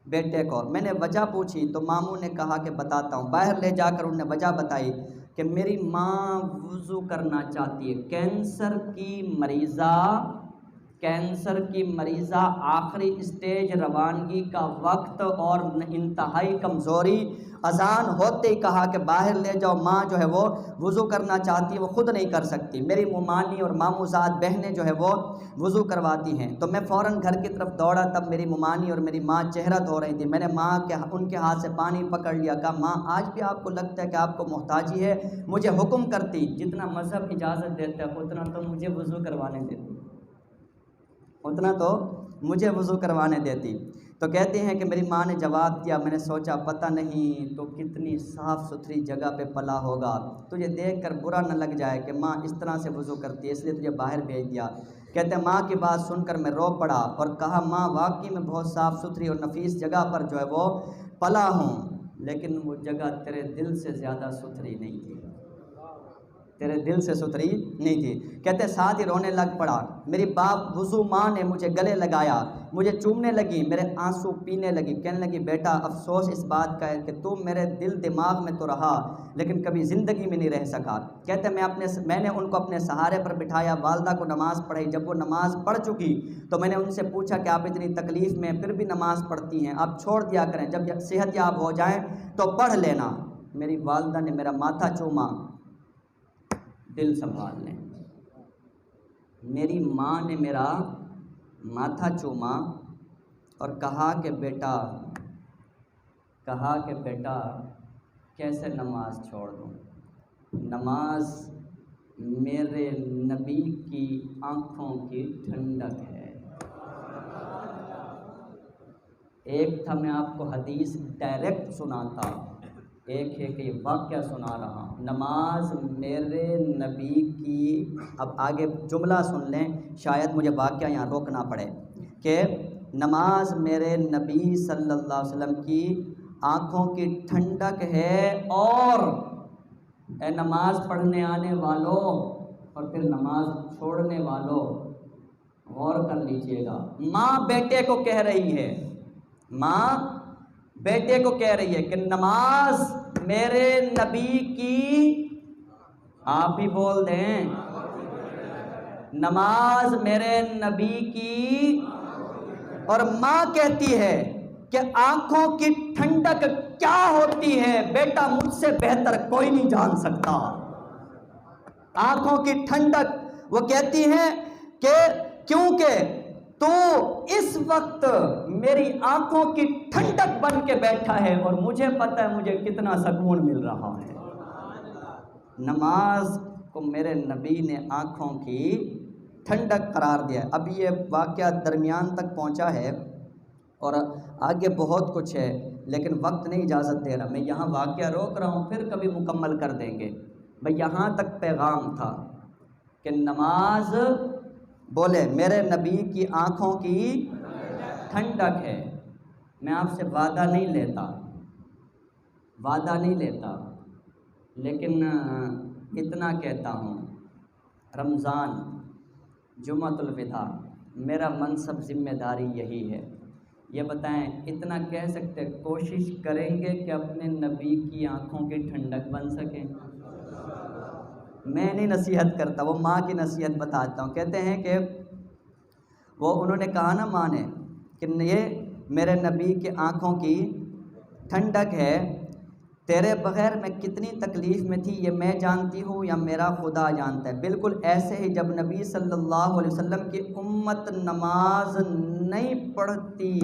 بیٹے کو۔ میں نے وجہ پوچھی تو ماموں نے کہا کہ بتاتا ہوں۔ باہر لے جا کر انہوں نے وجہ بتائی کہ میری ماں وضو کرنا چاہتی ہے، کینسر کی مریضہ، آخری اسٹیج، روانگی کا وقت اور انتہائی کمزوری۔ اذان ہوتے ہی کہا کہ باہر لے جاؤ، ماں جو ہے وہ وضو کرنا چاہتی ہے، وہ خود نہیں کر سکتی، میری ممانی اور ماموزاد بہنیں جو ہے وہ وضو کرواتی ہیں۔ تو میں فوراً گھر کی طرف دوڑا، تب میری ممانی اور میری ماں چہرہ دھو رہی تھی۔ میں نے ان کے ہاتھ سے پانی پکڑ لیا، کہا ماں آج بھی آپ کو لگتا ہے کہ آپ کو محتاجی ہے؟ مجھے حکم کرتی، جتنا مذہب اجازت دیتا ہے اتنا تو مجھے وضو کروانے دیتی۔ تو کہتے ہیں کہ میری ماں نے جواب دیا، میں نے سوچا پتہ نہیں تو کتنی صاف ستھری جگہ پہ پلا ہوگا، تجھے دیکھ کر برا نہ لگ جائے کہ ماں اس طرح سے وضو کرتی ہے، اس لیے تجھے باہر بھیج دیا۔ کہتے ہیں ماں کی بات سن کر میں رو پڑا اور کہا ماں واقعی میں بہت صاف ستھری اور نفیس جگہ پر جو ہے وہ پلا ہوں، لیکن وہ جگہ تیرے دل سے زیادہ ستھری نہیں تھی، تیرے دل سے ستھری نہیں تھی۔ کہتے ساتھ ہی رونے لگ پڑا۔ میری باپ وضو ماں نے مجھے گلے لگایا، مجھے چومنے لگی، میرے آنسو پینے لگی، کہنے لگی بیٹا افسوس اس بات کا ہے کہ تم میرے دل دماغ میں تو رہا لیکن کبھی زندگی میں نہیں رہ سکا۔ کہتے میں نے ان کو اپنے سہارے پر بٹھایا، والدہ کو نماز پڑھائی۔ جب وہ نماز پڑھ چکی تو میں نے ان سے پوچھا کہ آپ اتنی تکلیف میں پھر بھی نماز پڑھتی ہیں، آپ چھوڑ دیا کریں، جب صحت یاب ہو جائیں تو پڑھ لینا۔ میری والدہ نے میرا ماتھا چوما، دل سنبھال لیں۔ میری ماں نے میرا ماتھا چوما اور کہا کہ بیٹا کیسے نماز چھوڑ دوں؟ نماز میرے نبی کی آنکھوں کی ٹھنڈک ہے۔ ایک تھا میں آپ کو حدیث ڈائریکٹ سناتا، ایک ہے کہ یہ واقعہ سنا رہا ہوں۔ نماز میرے نبی کی، اب آگے جملہ سن لیں، شاید مجھے واقعہ یہاں روکنا پڑے، کہ نماز میرے نبی صلی اللہ علیہ وسلم کی آنکھوں کی ٹھنڈک ہے۔ اور اے نماز پڑھنے آنے والوں اور پھر نماز چھوڑنے والوں، غور کر لیجئے گا، ماں بیٹے کو کہہ رہی ہے، ماں بیٹے کو کہہ رہی ہے کہ نماز میرے نبی کی، آپ بھی بول دیں، نماز میرے نبی کی، اور ماں کہتی ہے کہ آنکھوں کی ٹھنڈک کیا ہوتی ہے بیٹا مجھ سے بہتر کوئی نہیں جان سکتا۔ آنکھوں کی ٹھنڈک، وہ کہتی ہیں کہ کیونکہ تو اس وقت میری آنکھوں کی ٹھنڈک بن کے بیٹھا ہے اور مجھے پتہ ہے مجھے کتنا سکون مل رہا ہے۔ نماز کو میرے نبی نے آنکھوں کی ٹھنڈک قرار دیا۔ اب یہ واقعہ درمیان تک پہنچا ہے اور آگے بہت کچھ ہے لیکن وقت نہیں اجازت دے رہا، میں یہاں واقعہ روک رہا ہوں، پھر کبھی مکمل کر دیں گے۔ بھئی یہاں تک پیغام تھا کہ نماز بولے میرے نبی کی آنکھوں کی ٹھنڈک ہے۔ میں آپ سے وعدہ نہیں لیتا لیکن اتنا کہتا ہوں، رمضان، جمعۃ الوداع، میرا منصب ذمہ داری یہی ہے، یہ بتائیں اتنا کہہ سکتے کوشش کریں گے کہ اپنے نبی کی آنکھوں کی ٹھنڈک بن سکیں؟ میں نہیں نصیحت کرتا، وہ ماں کی نصیحت بتاتا ہوں۔ کہتے ہیں کہ وہ انہوں نے کہا نا ماں نے کہ یہ میرے نبی کے آنکھوں کی ٹھنڈک ہے، تیرے بغیر میں کتنی تکلیف میں تھی یہ میں جانتی ہوں یا میرا خدا جانتا ہے۔ بالکل ایسے ہی جب نبی صلی اللہ علیہ وسلم کی امت نماز نہیں پڑھتی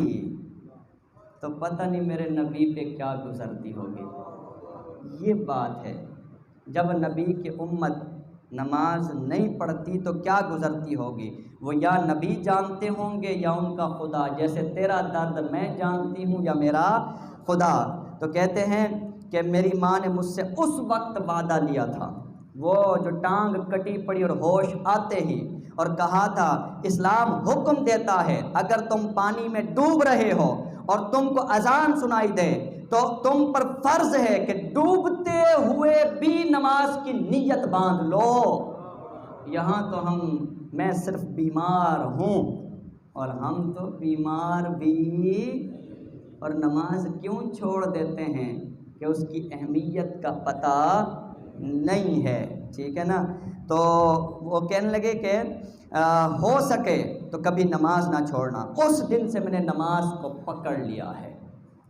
تو پتہ نہیں میرے نبی پہ کیا گزرتی ہوگی۔ یہ بات ہے، جب نبی کی امت نماز نہیں پڑھتی تو کیا گزرتی ہوگی، وہ یا نبی جانتے ہوں گے یا ان کا خدا، جیسے تیرا درد میں جانتی ہوں یا میرا خدا۔ تو کہتے ہیں کہ میری ماں نے مجھ سے اس وقت وعدہ لیا تھا، وہ جو ٹانگ کٹی پڑی اور ہوش آتے ہی، اور کہا تھا اسلام حکم دیتا ہے اگر تم پانی میں ڈوب رہے ہو اور تم کو اذان سنائی دے تو تم پر فرض ہے کہ ڈوبتے ہوئے بھی نماز کی نیت باندھ لو۔ یہاں تو میں صرف بیمار ہوں، اور ہم تو بیمار بھی اور نماز کیوں چھوڑ دیتے ہیں کہ اس کی اہمیت کا پتہ نہیں ہے، ٹھیک ہے نا۔ تو وہ کہنے لگے کہ ہو سکے تو کبھی نماز نہ چھوڑنا۔ اس دن سے میں نے نماز کو پکڑ لیا ہے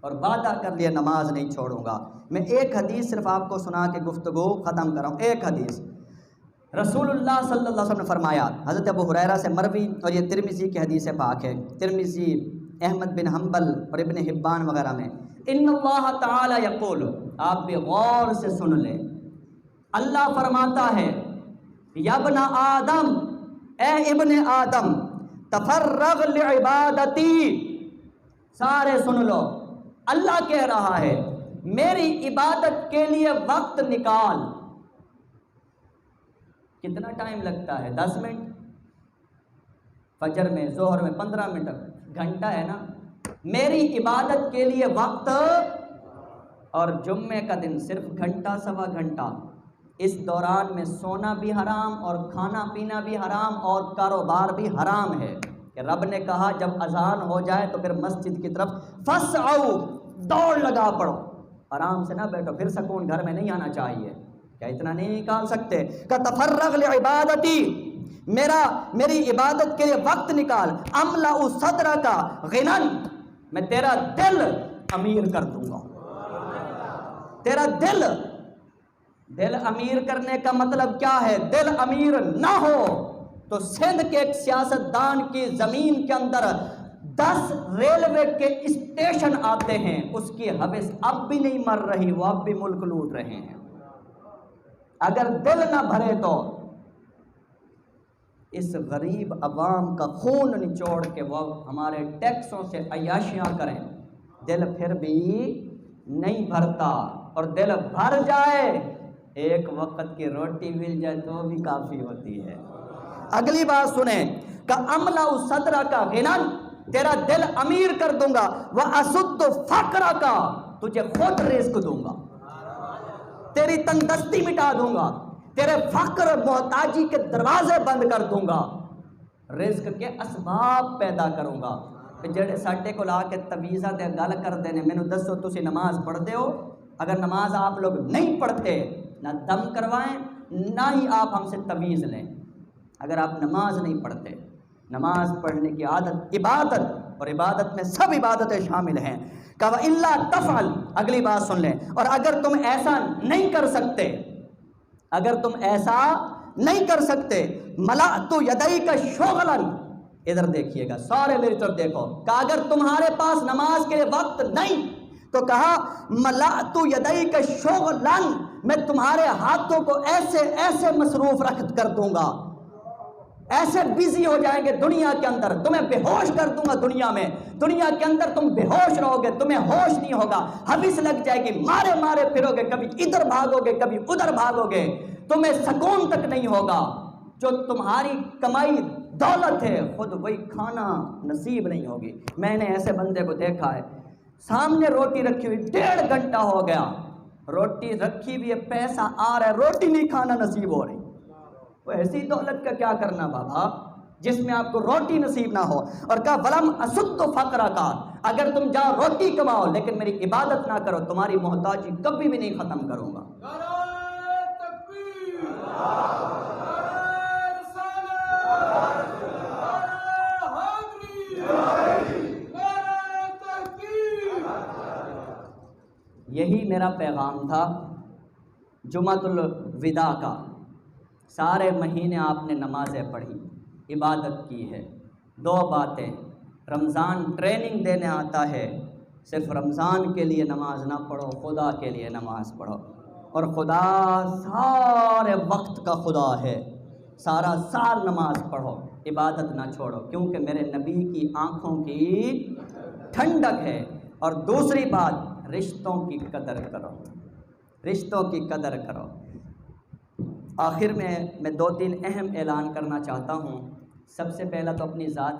اور وعدہ کر لیا نماز نہیں چھوڑوں گا۔ میں ایک حدیث صرف آپ کو سنا کے گفتگو ختم کر رہا ہوں۔ ایک حدیث رسول اللہ صلی اللہ علیہ وسلم نے فرمایا، حضرت ابو ہریرہ سے مروی، اور یہ ترمذی کی حدیث پاک ہے، ترمذی، احمد بن حنبل اور ابن حبان وغیرہ میں، ان اللہ تعالی یقول، آپ بھی غور سے سن لیں، اللہ فرماتا ہے یا ابن آدم، اے ابن آدم، تفرغ لعبادتی، سارے سن لو، اللہ کہہ رہا ہے میری عبادت کے لیے وقت نکال۔ کتنا ٹائم لگتا ہے؟ 10 منٹ، فجر میں، ظہر میں 15 منٹ، گھنٹہ ہے نا۔ میری عبادت کے لیے وقت، اور جمعے کا دن صرف گھنٹہ سوا گھنٹہ، اس دوران میں سونا بھی حرام اور کھانا پینا بھی حرام اور کاروبار بھی حرام ہے، کہ رب نے کہا جب اذان ہو جائے تو پھر مسجد کی طرف فسعوا، دوڑ لگا پڑو، آرام سے نہ بیٹھو، پھر سکون گھر میں نہیں آنا چاہیے۔ کیا اتنا نہیں نکال سکتے؟ کہ تفرغ لعبادتی، میری عبادت کے لیے وقت نکال، املأ صدرک غنى، میں تیرا دل امیر کر دوں گا۔ تیرا دل امیر کرنے کا مطلب کیا ہے؟ دل امیر نہ ہو تو سندھ کے ایک سیاستدان کی زمین کے اندر 10 ریلوے کے اسٹیشن آتے ہیں، اس کی حوث اب بھی نہیں مر رہی، وہ اب بھی ملک لوٹ رہے ہیں۔ اگر دل نہ بھرے تو اس غریب عوام کا خون نچوڑ کے وہ ہمارے ٹیکسوں سے عیاشیاں کریں، دل پھر بھی نہیں بھرتا، اور دل بھر جائے، ایک وقت کی روٹی مل جائے تو بھی کافی ہوتی ہے۔ اگلی بات سنیں کہ املأ صدرک غنى، تیرا دل امیر کر دوں گا، واسد فقرک، تجھے خود رزق دوں گا، تیری تنگ دستی مٹا دوں گا، تیرے فقر محتاجی کے دروازے بند کر دوں گا، رزق کے اسباب پیدا کروں گا۔ جڑے ساڈے کو لا کے تویزاں تے گل کر دینے، مینوں دسو تسی نماز پڑھتے ہو؟ اگر نماز آپ لوگ نہیں پڑھتے، نہ دم کروائیں نہ ہی آپ ہم سے تویز لیں۔ اگر آپ نماز نہیں پڑھتے، نماز پڑھنے کی عادت عبادت، اور عبادت میں سب عبادتیں شامل ہیں۔ کہ وَإِلَّا تَفْعَلْ، اگلی بات سن لیں، اور اگر تم ایسا نہیں کر سکتے، اگر تم ایسا نہیں کر سکتے، مَلَأْتُ يَدَيْكَ شُغْلًا، ادھر دیکھیے گا، سارے میری طرف دیکھو، کہ اگر تمہارے پاس نماز کے لیے وقت نہیں تو کہا مَلَأْتُ يَدَيْكَ شُغْلًا، میں تمہارے ہاتھوں کو ایسے ایسے مصروف رکھ کر دوں گا، ایسے بزی ہو جائیں گے دنیا کے اندر، تمہیں بے ہوش کر دوں گا دنیا میں، دنیا کے اندر تم بے ہوش رہو گے، تمہیں ہوش نہیں ہوگا، حوث لگ جائے گی، مارے مارے پھرو گے، کبھی ادھر بھاگو گے کبھی ادھر بھاگو گے، تمہیں سکون تک نہیں ہوگا، جو تمہاری کمائی دولت ہے خود وہی کھانا نصیب نہیں ہوگی۔ میں نے ایسے بندے کو دیکھا ہے، سامنے روٹی رکھی ہوئی 1.5 گھنٹہ ہو گیا، روٹی رکھی ہوئی ہے، پیسہ آ رہا ہے، روٹی نہیں کھانا نصیب ہو رہی۔ وہ ایسی دولت کا کیا کرنا بابا جس میں آپ کو روٹی نصیب نہ ہو، اور کہا ولم اسد فقرک، اگر تم جاؤ روٹی کماؤ لیکن میری عبادت نہ کرو، تمہاری محتاجی کبھی بھی نہیں ختم کروں گا۔ یہی میرا پیغام تھا جمعۃ الوداع کا۔ سارے مہینے آپ نے نمازیں پڑھی، عبادت کی ہے۔ دو باتیں، رمضان ٹریننگ دینے آتا ہے، صرف رمضان کے لیے نماز نہ پڑھو، خدا کے لیے نماز پڑھو۔ اور خدا سارے وقت کا خدا ہے، سارا سال نماز پڑھو، عبادت نہ چھوڑو، کیونکہ میرے نبی کی آنکھوں کی ٹھنڈک ہے۔ اور دوسری بات، رشتوں کی قدر کرو، رشتوں کی قدر کرو۔ آخر میں 2-3 اہم اعلان کرنا چاہتا ہوں۔ سب سے پہلا تو اپنی ذات